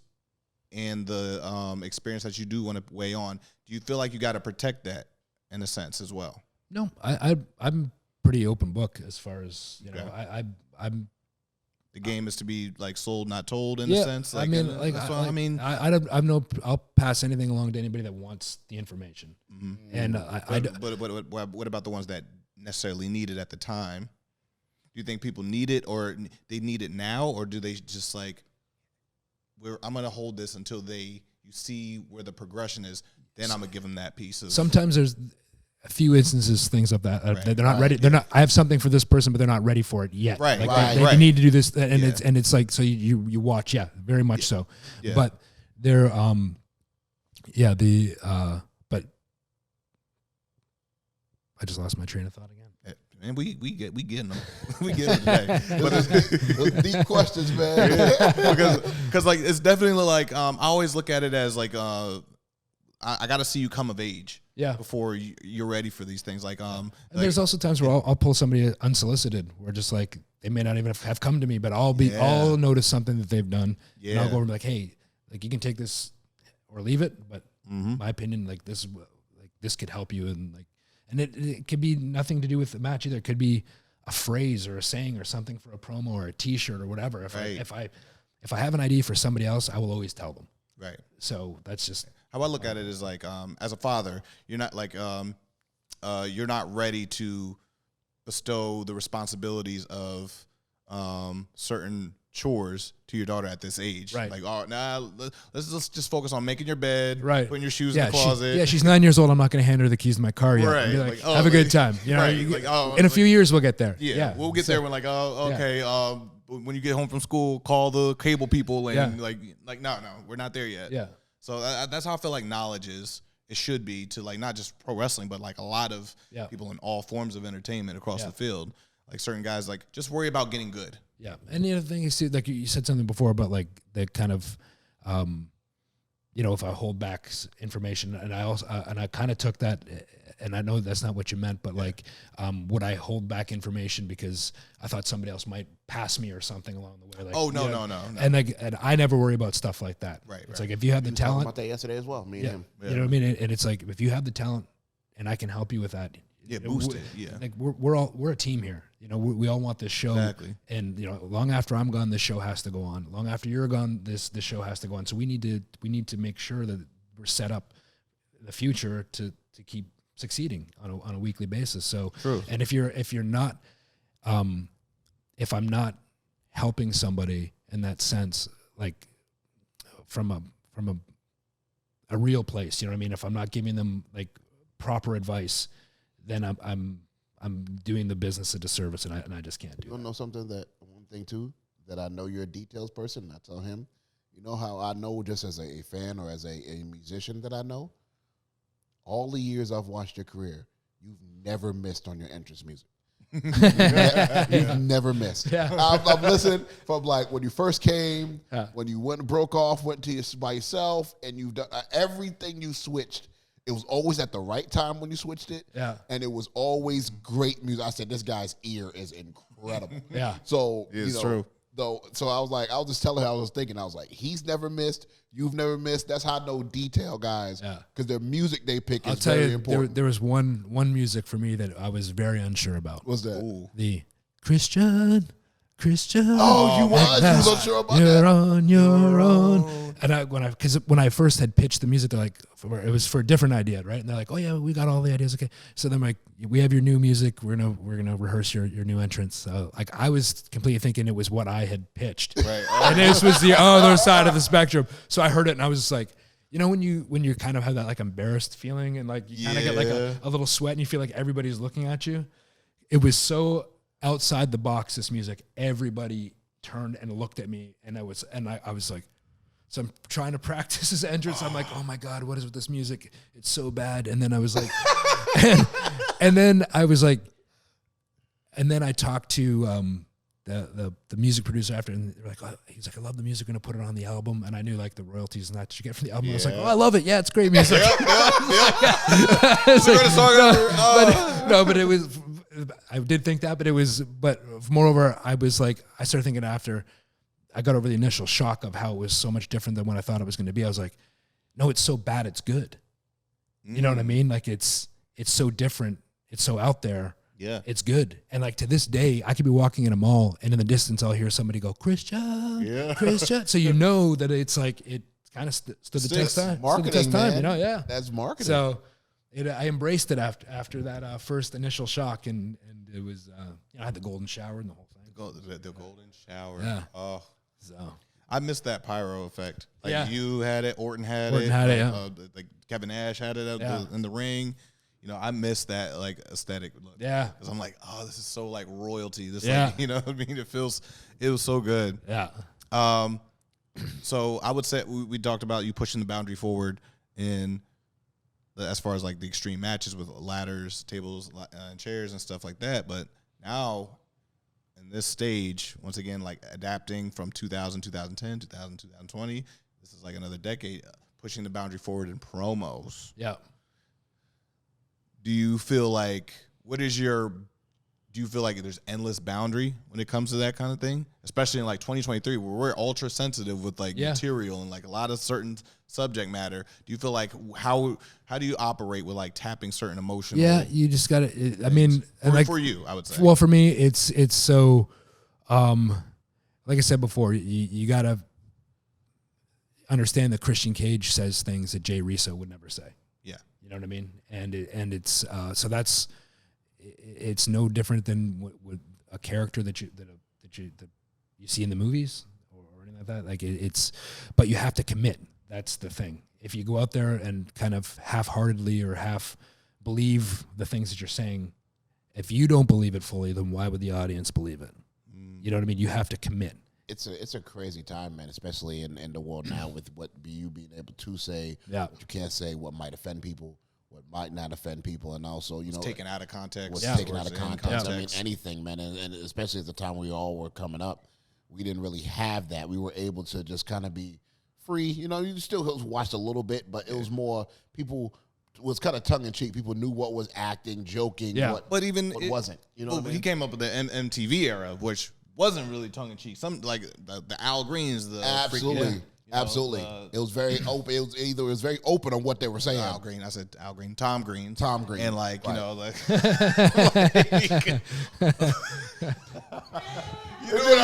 and the experience that you do want to weigh on, do you feel like you got to protect that in a sense as well? No, I'm pretty open book as far as, you know, I'm. The game is to be like sold, not told in a sense. Like, I'll pass anything along to anybody that wants the information. Mm-hmm. And but what about the ones that necessarily need it at the time? Do you think people need it, or they need it now, or do they just like, I'm going to hold this until you see where the progression is, then I'm going to give them that piece of. Sometimes there's a few instances, things of that. They're not ready. They're not. I have something for this person, but they're not ready for it yet. Right. Like they need to do this, and it's like, so you watch. Yeah, very much so. Yeah. But they're but I just lost my train of thought again. And we getting them. We getting them today. But it's deep questions, man. Because like it's definitely like I always look at it as like I got to see you come of age. Yeah. Before you're ready for these things. Like and there's also times where I'll pull somebody unsolicited, where just like they may not even have come to me, but I'll notice something that they've done, and I'll go over and be like, hey, like you can take this or leave it, but my opinion, like this could help you, and it could be nothing to do with the match either. It could be a phrase or a saying or something for a promo or a T-shirt or whatever. If I have an idea for somebody else, I will always tell them. Right. So that's just how I look at it is like as a father, you're not like you're not ready to bestow the responsibilities of certain chores to your daughter at this age. Right. Like, let's just focus on making your bed, right, putting your shoes in the closet. She's 9 years old. I'm not going to hand her the keys to my car yet. Right. Be like, have a good time. You know, in a few years we'll get there. Yeah. We'll get there when like, okay. When you get home from school, call the cable people and like no, we're not there yet. Yeah. So that's how I feel like knowledge is. It should be to like not just pro wrestling, but like a lot of people in all forms of entertainment across the field. Like certain guys, like just worry about getting good. Yeah, and the other thing is too, like you said something before about like the kind of, if I hold back information, and I also and I kind of took that, and I know that's not what you meant, but like, would I hold back information because I thought somebody else might pass me or something along the way? Like, no. And I never worry about stuff like that. Right. It's like if you have the talent. About that yesterday as well. Me and him. You know what I mean? And it's like if you have the talent, and I can help you with that. Yeah, boost it. Yeah, like we're a team here. You know, we all want this show. Exactly. And long after I'm gone, this show has to go on. Long after you're gone, this show has to go on. So we need to make sure that we're set up in the future to keep succeeding on a weekly basis. So, true. And if you're not, if I'm not helping somebody in that sense, like from a real place, you know what I mean? If I'm not giving them like proper advice, then I'm doing the business a disservice, and I just can't do it. You want to know something one thing too, that I know you're a details person, and I tell him, you know how I know just as a fan or as a musician that I know? All the years I've watched your career, you've never missed on your entrance music. You've never missed. Yeah. I've listened from like when you first came, when you went and broke off, went by yourself, and you've done everything you switched. It was always at the right time when you switched it. Yeah. And it was always great music. I said, this guy's ear is incredible. Yeah. So, it's true. So I was just telling her, I was thinking, I was like, he's never missed. You've never missed. That's how I know detail guys. Yeah. Because their music they pick is very important. There was one music for me that I was very unsure about. What's that? Ooh. The Christian. Oh, you was unsure about you're that. On your own. And when I first had pitched the music, they're like, it was for a different idea, right? And they're like, oh yeah, we got all the ideas. Okay. So then like, we have your new music. We're gonna rehearse your new entrance. So like, I was completely thinking it was what I had pitched, right? And this was the other side of the spectrum. So I heard it and I was just like, when you kind of have that like embarrassed feeling and like you kind of get like a little sweat and you feel like everybody's looking at you. It was so outside the box, this music. Everybody turned and looked at me, and I was like, so I'm trying to practice his entrance. I'm like, oh my God, what is with this music? It's so bad. And then I was like, and then I talked to the music producer after, and they're like, he's like, I love the music, gonna put it on the album. And I knew like the royalties and that you get from the album. I was like, oh, I love it. Yeah, it's great music. But it was. I did think that, but moreover, I was like, I started thinking after, I got over the initial shock of how it was so much different than what I thought it was going to be. I was like, no, it's so bad, it's good. You know what I mean? Like it's so different. It's so out there. Yeah. It's good. And like to this day, I could be walking in a mall and in the distance, I'll hear somebody go, Christian, Christian. So you know that it's like, it kind of stood the test time. Marketing, stood the test time, man. you know? Yeah. That's marketing. So I embraced it after that first initial shock. And it was, I had the golden shower and the whole thing. The golden shower. Yeah. Oh. So I missed that pyro effect. Like Yeah. you had it, Orton had Orton it. had it, yeah. Like Kevin Nash had it in the ring. You know, I miss that like aesthetic look. Yeah. Because I'm like, oh, this is so like royalty. This Yeah. like, you know what I mean? It was so good. yeah. So I would say we talked about you pushing the boundary forward as far as like the extreme matches with ladders, tables, and chairs and stuff like that. But now in this stage, once again, like adapting from 2000, 2010, 2000, 2020, this is like another decade pushing the boundary forward in promos. Yeah. Do you feel like do you feel like there's endless boundary when it comes to that kind of thing? Especially in like 2023 where we're ultra sensitive with like material and like a lot of certain subject matter. Do you feel like how do you operate with like tapping certain emotional? Yeah, you just got to, I mean, for you, I would say. Well, for me, it's so, like I said before, you got to understand that Christian Cage says things that Jay Rizzo would never say. Yeah. You know what I mean? And it's so it's no different than what a character that you see in the movies or anything like that. Like but you have to commit. That's the thing. If you go out there and kind of half-heartedly or half believe the things that you're saying, if you don't believe it fully, then why would the audience believe it? You know what I mean? You have to commit. It's a crazy time, man, especially in the world now with what you being able to say, what you can't say, what might offend people, what might not offend people, and also, you know, taken out of context. What's taken out of context. I mean, anything, man, and especially at the time we all were coming up, we didn't really have that. We were able to just kind of be free. You know, you still watched a little bit, but it was more people was kind of tongue in cheek. People knew what was acting, joking, but even what wasn't. You know, what I mean? He came up with the MTV era, which wasn't really tongue in cheek. Some like the Al Greens, the absolutely. Absolutely, it was very open. It was very open on what they were saying. Al Green, I said Al Green, Tom Green, and like you know, like you didn't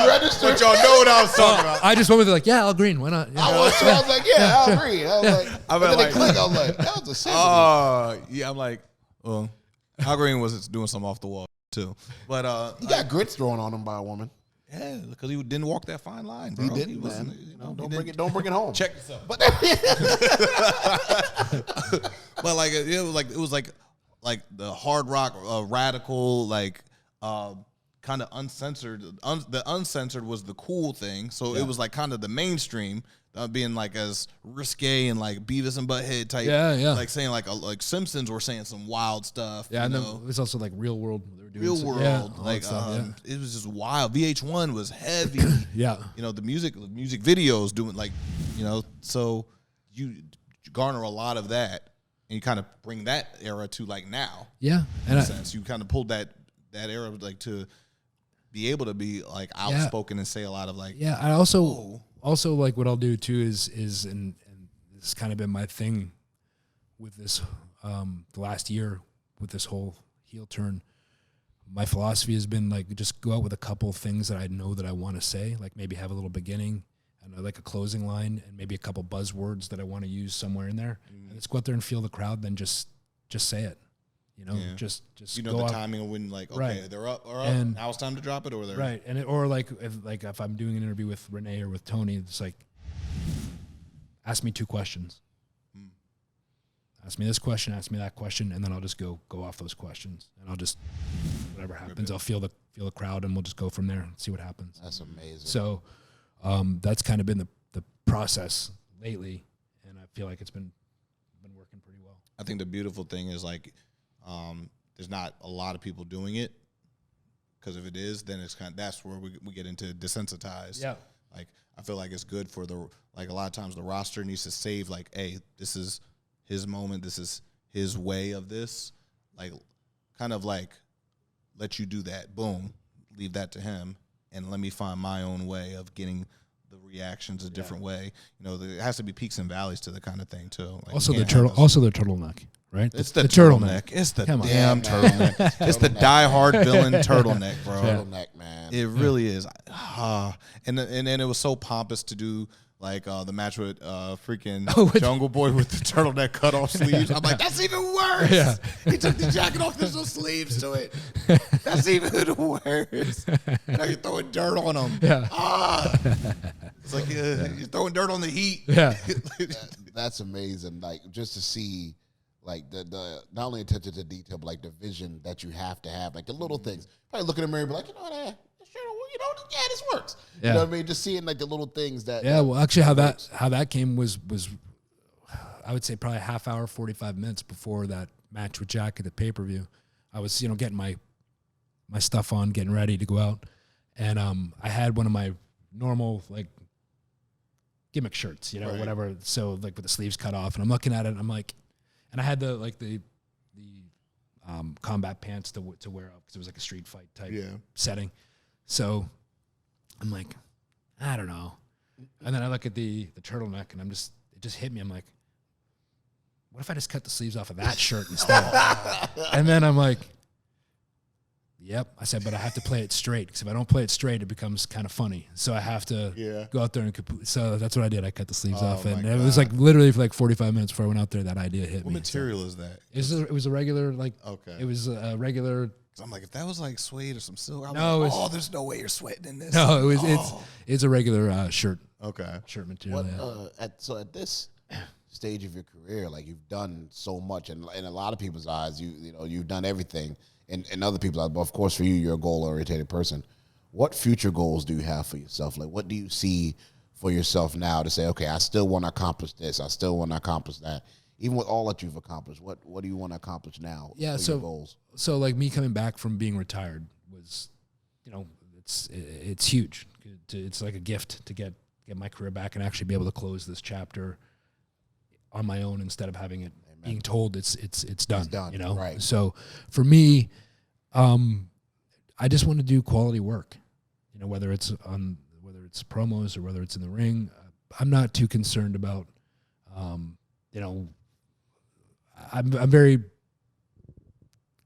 register. But y'all know what I was talking about. I just went with it like, Al Green, why not? Yeah. I was like, Al Green. I was like, and then it clicked. I was like, that was a sympathy. Yeah, I'm like, well, Al Green was doing something off the wall too, but he got grits thrown on him by a woman. Yeah, because he didn't walk that fine line, bro. He didn't, man. You know, don't bring it home. Check yourself. But but like it was like the hard rock radical like kind of uncensored. The uncensored was the cool thing, so it was like kind of the mainstream. Being like as risque and like Beavis and Butthead type, like saying like Simpsons were saying some wild stuff. Yeah, and then it was also like Real World. They were doing Real World, like it was just wild. VH1 was heavy. Yeah, you know the music videos doing like, you know, so you garner a lot of that, and you kind of bring that era to like now. Yeah, in a sense, you kind of pulled that era like to be able to be like outspoken and say a lot of like. Yeah, I also like what I'll do too is and this has kind of been my thing with this the last year with this whole heel turn. My philosophy has been like just go out with a couple of things that I know that I want to say, like maybe have a little beginning and like a closing line and maybe a couple buzzwords that I want to use somewhere in there. And let's go out there and feel the crowd, then just say it. You know, just you know the timing of when like they're up or up. And now it's time to drop it or they're right. And or like if I'm doing an interview with Renee or with Tony, it's like ask me 2 questions. Ask me this question, ask me that question, and then I'll just go off those questions, and I'll just whatever happens, I'll feel the crowd, and we'll just go from there and see what happens. That's amazing. So that's kind of been the process lately, and I feel like it's been working pretty well. I think the beautiful thing is like. There's not a lot of people doing it, because if it is, then it's that's where we get into desensitize. Yeah, like I feel like it's good for a lot of times the roster needs to save like, hey, this is his moment, this is his way of this, like kind of like let you do that, boom, leave that to him, and let me find my own way of getting the reactions a different way. You know, there has to be peaks and valleys to the kind of thing too. Like, also the turtleneck, right? It's the turtleneck. It's the damn turtleneck. It's the diehard villain turtleneck, bro. Turtleneck, man. It really is. And then it was so pompous to do like the match with freaking Jungle Boy with the turtleneck cut off sleeves. I'm like, that's even worse. Yeah. He took the jacket off. There's no sleeves to it. That's even worse. Now you're throwing dirt on him. Yeah. It's like you're throwing dirt on the heat. Yeah. That's amazing. Like just to see like the not only attention to detail, but like the vision that you have to have, like the little things. Probably look in the mirror and be like, you know what, this works. Yeah. You know what I mean? Just seeing like the little things that. Yeah, well, actually, how that came was I would say probably a half hour, 45 minutes before that match with Jack at the pay-per-view. I was getting my stuff on, getting ready to go out, and I had one of my normal like gimmick shirts, whatever. So like with the sleeves cut off, and I'm looking at it, and I'm like, and I had the combat pants to wear up because it was like a street fight type setting. So I'm like, I don't know. And then I look at the turtleneck, and it just hit me. I'm like, what if I just cut the sleeves off of that shirt instead? And then I'm like, yep. I said, but I have to play it straight, because if I don't play it straight, it becomes kind of funny. So I have to go out there and so that's what I did. I cut the sleeves off, and it was like literally for like 45 minutes before I went out there, that idea hit me. What material is that? It was a regular It was a regular. I'm like, if that was like suede or some silk, there's no way you're sweating in this. No, it's a regular shirt. Okay, shirt material. At this stage of your career, like you've done so much, and in a lot of people's eyes, you've done everything. In other people's eyes, but of course for you, you're a goal-oriented person. What future goals do you have for yourself? Like, what do you see for yourself now to say, okay, I still want to accomplish this, I still want to accomplish that? Even with all that you've accomplished, what do you want to accomplish now? Yeah, your goals? So like me coming back from being retired was, it's huge. It's like a gift to get my career back and actually be able to close this chapter on my own instead of having it being told it's done. It's done, Right. So for me, I just want to do quality work. Whether it's promos or whether it's in the ring, I'm not too concerned about. I'm very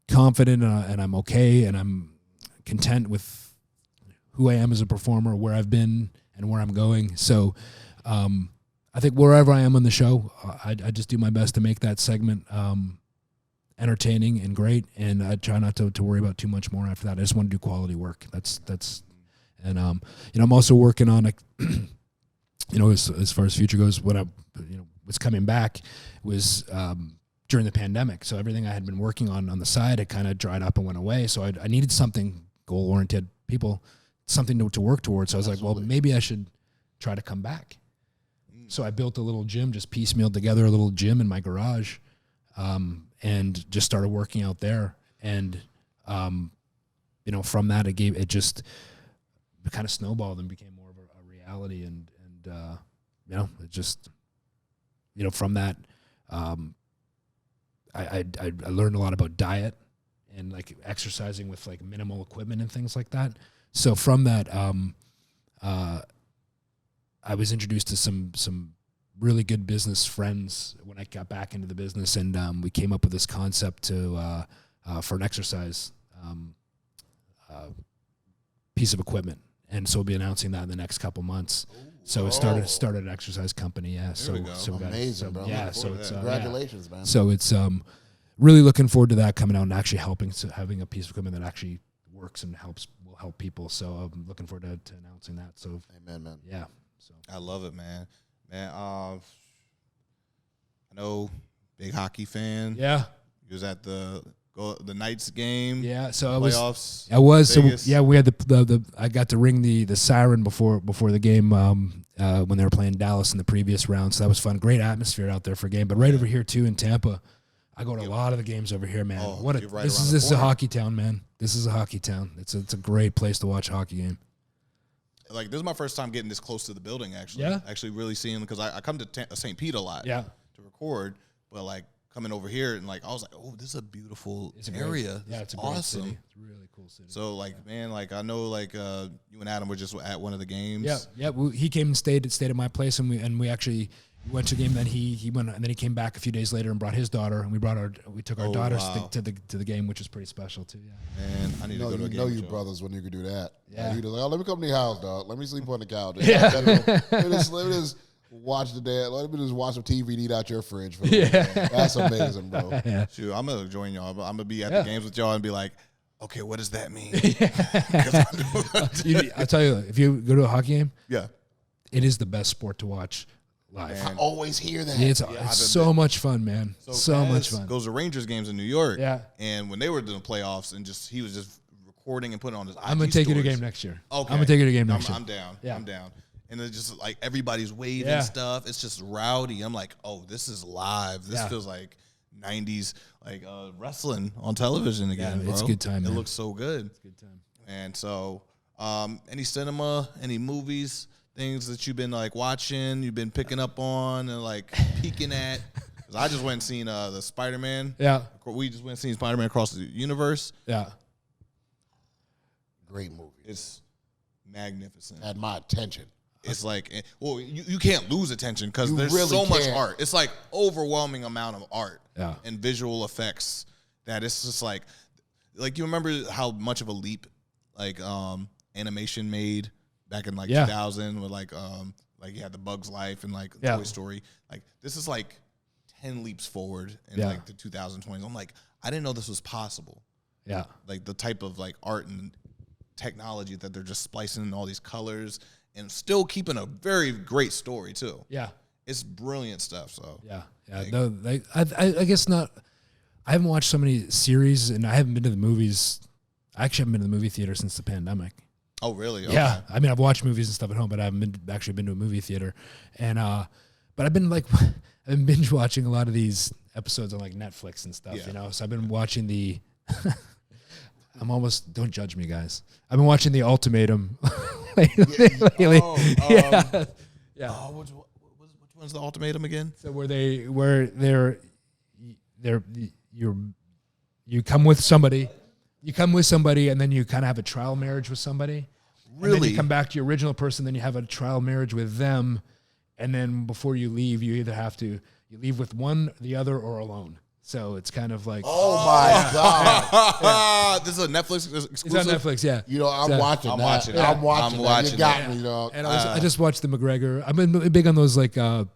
confident and I'm okay and I'm content with who I am as a performer, where I've been and where I'm going. So I think wherever I am on the show, I just do my best to make that segment entertaining and great, and I try not to worry about too much more after that. I just want to do quality work. And I'm also working on as far as future goes, what what's coming back was during the pandemic. So everything I had been working on the side had kind of dried up and went away. So I needed something goal-oriented, something to work towards. So I was like, well, maybe I should try to come back. So I built a little gym, just piecemealed together a little gym in my garage, and just started working out there. And, from that, it just kind of snowballed and became more of a reality. And it just, from that, I learned a lot about diet and like exercising with like minimal equipment and things like that. So from that, I was introduced to some really good business friends when I got back into the business, and we came up with this concept for an exercise piece of equipment, and so we'll be announcing that in the next couple months. So it started an exercise company. Yeah, so we got amazing, bro. Yeah, so it's congratulations, man. So it's really looking forward to that coming out and actually having a piece of equipment that actually works and will help people. So I'm looking forward to announcing that. So amen, man. Yeah. So I love it, man. I know, big hockey fan. Yeah. He was at the Knights game. Yeah, so playoffs. I was. So yeah, we had the I got to ring the Syiren before the game when they were playing Dallas in the previous round. So that was fun. Great atmosphere out there for a game. But right over here too in Tampa, I go to a lot of the games over here, man. This is a hockey town, man. This is a hockey town. It's a great place to watch a hockey game. Like, this is my first time getting this close to the building, actually. Yeah. Actually really seeing, because I come to St. Pete a lot to record, but, like, coming over here, and like I was like, oh, this is a beautiful area. Yeah, it's a awesome. great city. It's a really cool city. So like, man, like I know like you and Adam were just at one of the games. Yeah. He came and stayed at my place, and we actually went to the game. Then he went, and then he came back a few days later and brought his daughter, and we took our daughters to the game, which was pretty special too. Yeah. Man, I need to go to a game. You know you brothers when you could do that. Yeah. Like, like, oh, let me come to your house, dog. Let me sleep on the couch. Yeah. Let me just watch the dad. Let me just watch some TV and eat out your fridge. For That's amazing, bro. Yeah. Shoot, I'm gonna join y'all. But I'm gonna be at the games with y'all and be like, okay, what does that mean? I tell you, if you go to a hockey game, it is the best sport to watch live. I always hear that. It's so much fun, man. So much fun. Goes to Rangers games in New York. Yeah. And when they were doing playoffs and he was just recording and putting on his IG I'm gonna take you to a stories. game next year. Okay. I'm gonna take you to a game next year. I'm down. Yeah. I'm down. And it's just like everybody's waving stuff. It's just rowdy. I'm like, oh, this is live. This feels like 90s like wrestling on television again, bro. It's a good time, man. It looks so good. It's a good time. And so any cinema, any movies, things that you've been like watching, you've been picking up on and like peeking at? Because I just went and seen the Spider-Man. Yeah. We just went and seen Spider-Man Across the Universe. Yeah. Great movie. It's magnificent. Had my attention. It's like, well, you can't lose attention because there's really so much can't. art. It's like overwhelming amount of art and visual effects that it's just like you remember how much of a leap like animation made back in like 2000 with like you had the Bug's Life and like Toy Story. Like this is like 10 leaps forward in like the 2020s. I'm like, I didn't know this was possible. Yeah. Like the type of like art and technology that they're just splicing in all these colors and still keeping a very great story too. Yeah. It's brilliant stuff. So I guess not. I haven't watched so many series, and I haven't been to the movies. I actually haven't been to the movie theater since the pandemic. Oh, really? Okay. Yeah. I mean, I've watched movies and stuff at home, but I haven't actually been to a movie theater. And but I've been I've been binge watching a lot of these episodes on like Netflix and stuff. You know, so I've been watching the. Don't judge me, guys. I've been watching The Ultimatum lately. Which one's The Ultimatum again? So you come with somebody, and then you kind of have a trial marriage with somebody. Really? And then you come back to your original person, then you have a trial marriage with them, and then before you leave, you either have to leave with one, the other, or alone. So it's kind of like, oh my god, this is a Netflix exclusive. It's on Netflix, yeah. You know, I'm watching. I'm watching. that. You got me, dog. And I just watched the McGregor. I've been big on those like the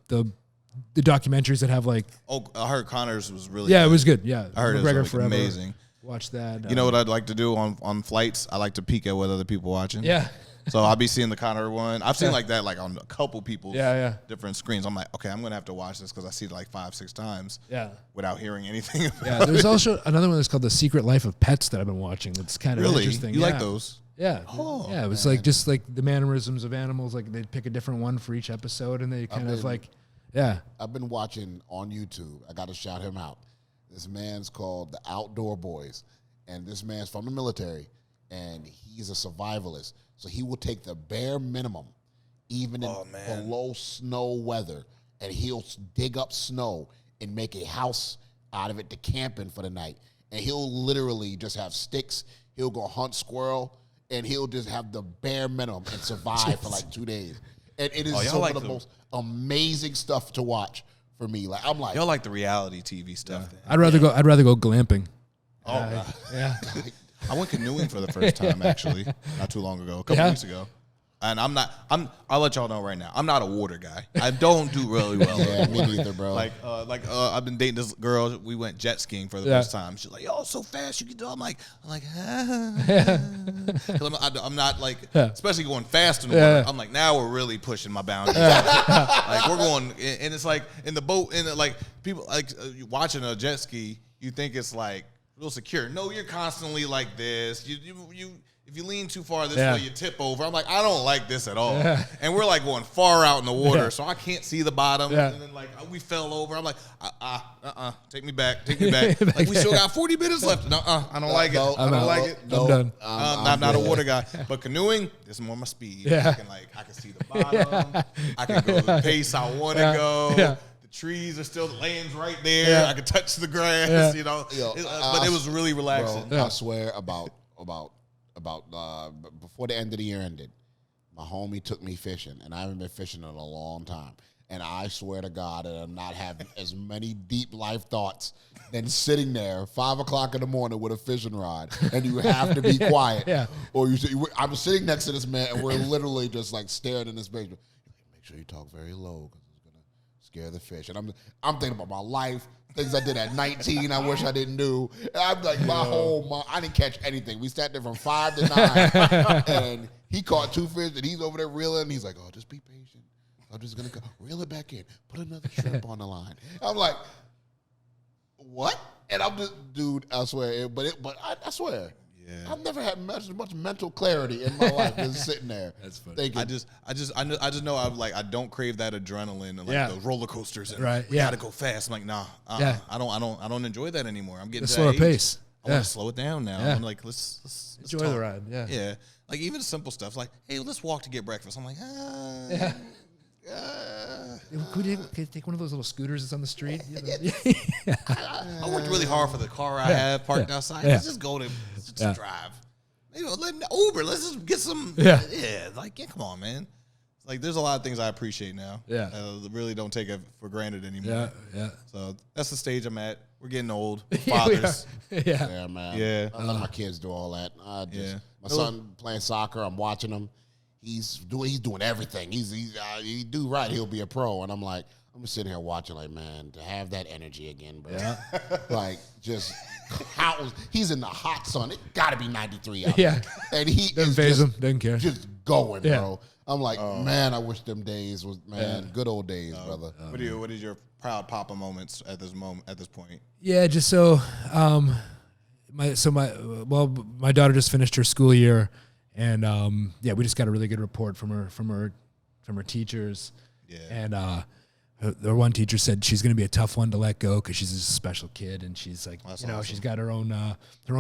documentaries that have like. Oh, I heard Connor's was really. Yeah, good. it was good. Yeah, I heard McGregor it was like forever. amazing. Watch that. You know what I'd like to do on flights? I like to peek at what other people watching. Yeah. So I'll be seeing the Connor one. I've seen like that like on a couple people's different screens. I'm like, okay, I'm gonna have to watch this because I see it like 5-6 times. Yeah. Without hearing anything. Yeah. There's also another one that's called The Secret Life of Pets that I've been watching. That's kind of interesting. You like those? Yeah. Oh, yeah. It was like just like the mannerisms of animals. Like they'd pick a different one for each episode, and they kind of like, I've been watching on YouTube. I got to shout him out. This man's called the Outdoor Boys, and this man's from the military, and he's a survivalist. So he will take the bare minimum, even in below snow weather, and he'll dig up snow and make a house out of it to camp in for the night. And he'll literally just have sticks. He'll go hunt squirrel, and he'll just have the bare minimum and survive for like 2 days. And it is some of the most amazing stuff to watch for me. Like I'm like, y'all like the reality TV stuff. I'd rather go glamping. Oh, yeah. I went canoeing for the first time actually, not too long ago, a couple weeks ago. And I'll let y'all know right now, I'm not a water guy. I don't do really well. Yeah, me neither, bro. I've been dating this girl. We went jet skiing for the first time. She's like, "Yo, so fast you can do." I'm like, I'm not like, especially going fast in the water. I'm like, now we're really pushing my boundaries. Like we're going, and it's like in the boat, and like people like watching a jet ski, you think it's like real secure. No, you're constantly like this. You. If you lean too far this way, you tip over. I'm like, I don't like this at all. And we're like going far out in the water, so I can't see the bottom. And then like we fell over. I'm like, take me back. Like we still got 40 minutes left. I don't like it. I don't like it. I'm done. I'm not a water guy. But canoeing, this is more my speed. I can see the bottom. I can go the pace I want to go. The trees are still, the land's right there. I could touch the grass, you know. But it was really relaxing. Bro, I swear about before the end of the year ended, my homie took me fishing, and I haven't been fishing in a long time. And I swear to God that I'm not having as many deep life thoughts than sitting there 5 o'clock in the morning with a fishing rod, and you have to be quiet. Or I'm sitting next to this man, and we're literally just like staring in this basement. Make sure you talk very low because it's gonna scare the fish. And I'm thinking about my life, things I did at 19. I wish I didn't do. And I'm like I didn't catch anything. We sat there from 5 to 9, and he caught 2 fish, and he's over there reeling. And he's like, "Oh, just be patient. I'm just going to reel it back in. Put another shrimp on the line." I'm like, what? And I'm just, dude, I swear. I swear. Yeah. I've never had much mental clarity in my life just sitting there. That's funny. Thinking, I just know I don't crave that adrenaline and like those roller coasters. And we gotta go fast. I'm like, nah. I don't enjoy that anymore. I'm getting to slower that pace. I want to slow it down now. I'm like, let's enjoy talk. the ride. Yeah. Yeah. Like even simple stuff like, hey, let's walk to get breakfast. I'm like, Could you take one of those little scooters that's on the street? I worked really hard for the car I have parked outside. Let's just go to drive. Maybe let Uber. Let's just get some. Come on, man. It's like there's a lot of things I appreciate now. I really don't take it for granted anymore. So that's the stage I'm at. We're getting old. We're fathers. Yeah, man. Yeah. I let my kids do all that. My son playing soccer. I'm watching him. He's doing everything. He do right. He'll be a pro. And I'm like, I'm just sitting here watching, like, man, to have that energy again, bro. Like, just he's in the hot sun. It got to be 93 out there. And he doesn't phase him. Doesn't care. Just going, bro. I'm like, man, I wish them days was good old days, brother. What is your proud papa moments at this point? Yeah, just so my daughter just finished her school year. And we just got a really good report from her teachers. Yeah. And her one teacher said she's going to be a tough one to let go because she's a special kid, and she's like, awesome. She's got her own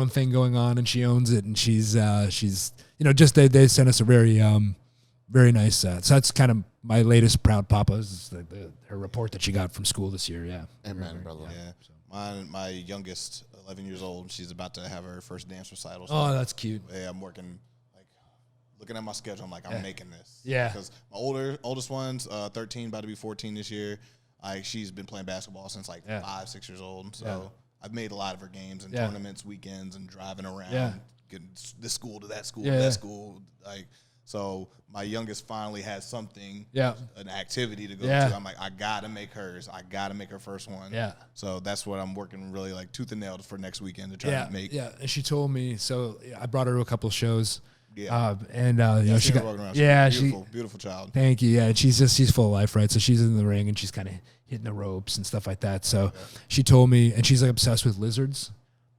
thing going on, and she owns it, and she's just they sent us a very nice. So that's kind of my latest proud papa is her report that she got from school this year. Yeah. Amen, brother. Yeah. So. My youngest, 11 years old, she's about to have her first dance recital. So that's cute. Yeah, I'm working. Looking at my schedule, I'm like, I'm making this. Yeah. Because my oldest one's 13, about to be 14 this year. She's been playing basketball since 5, 6 years old. So I've made a lot of her games and tournaments, weekends, and driving around, getting this school to that school to that school. So my youngest finally has something, an activity to go to. I'm like, I gotta make hers. I gotta make her first one. Yeah. So that's what I'm working really tooth and nail for next weekend to try to make. Yeah. And she told me. So I brought her to a couple of shows. Yeah, she got beautiful child. Thank you. Yeah, and she's full of life, right? So she's in the ring and she's kind of hitting the ropes and stuff like that. So she told me, and she's like obsessed with lizards,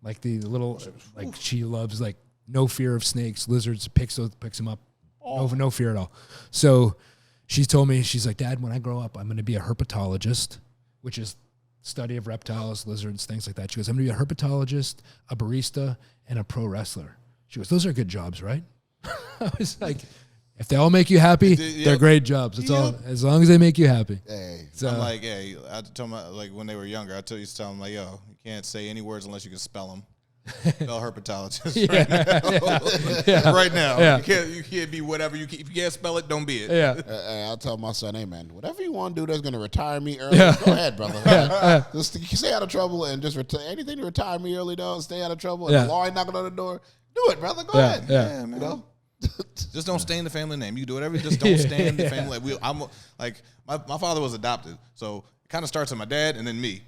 like the little, like she loves like no fear of snakes, lizards, picks them up, no fear at all. So she told me, she's like, Dad, when I grow up, I'm going to be a herpetologist, which is study of reptiles, lizards, things like that. She goes, I'm going to be a herpetologist, a barista, and a pro wrestler. She goes, those are good jobs, right? I was like, if they all make you happy, they're great jobs. It's all as long as they make you happy. Hey, so I'm like, hey, I tell them like when they were younger, I used to tell them like, yo, you can't say any words unless you can spell them. Spell herpetologist right now. You can't be whatever you. If you can't spell it, don't be it. I'll tell my son, hey man, whatever you want to do that's going to retire me early, go ahead, brother. Just stay out of trouble and just anything to retire me early, though. Stay out of trouble. And the law ain't knocking on the door. Do it, brother. Go ahead. Yeah, man. You know? Just don't stay in the family name. You do whatever. Just don't stay in the family. My father was adopted, so it kind of starts with my dad and then me.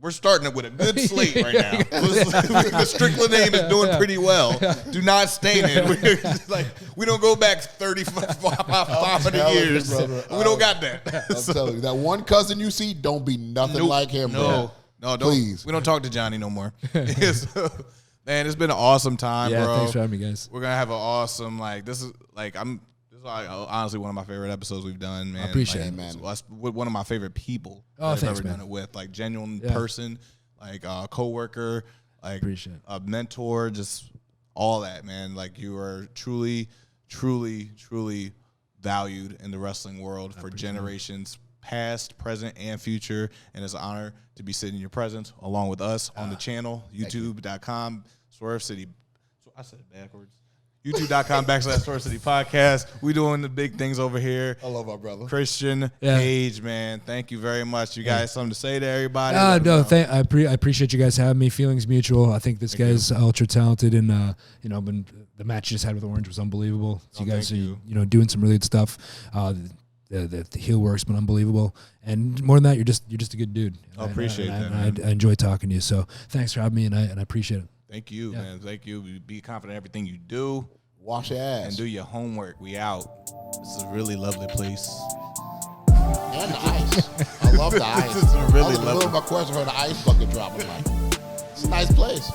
We're starting it with a good slate right now. The Strickland name is doing pretty well. Do not stain it. We don't go back 500 years. We don't got that. I'm telling you, that one cousin you see, don't be nothing like him. No, don't. Please. We don't talk to Johnny no more. Man, it's been an awesome time, bro. Thanks for having me, guys. We're gonna have an awesome this is honestly one of my favorite episodes we've done, man. I appreciate it, man. That's one of my favorite people I've ever done it with. Like genuine person, like a coworker, like a mentor, just all that, man. Like you are truly, truly, truly valued in the wrestling world for generations past, present, and future. And it's an honor to be sitting in your presence along with us on the channel, youtube.com, Swerve City. So I said it backwards. YouTube.com/Swerve City Podcast. We doing the big things over here. I love our brother. Christian Page, man. Thank you very much. You guys something to say to everybody? No, I appreciate you guys having me. Feelings mutual. I think this guy's ultra talented, and when the match you just had with Orange was unbelievable. So you guys are doing some really good stuff. The heel work's been unbelievable, and more than that, you're just a good dude. I appreciate that. I enjoy talking to you. So thanks for having me, and I appreciate it. Thank you, man. Thank you. Be confident in everything you do. Wash your ass. And do your homework. We out. This is a really lovely place. And the ice. I love the ice. This is really lovely. I love my question for the ice bucket drop. I'm like, it's a nice place.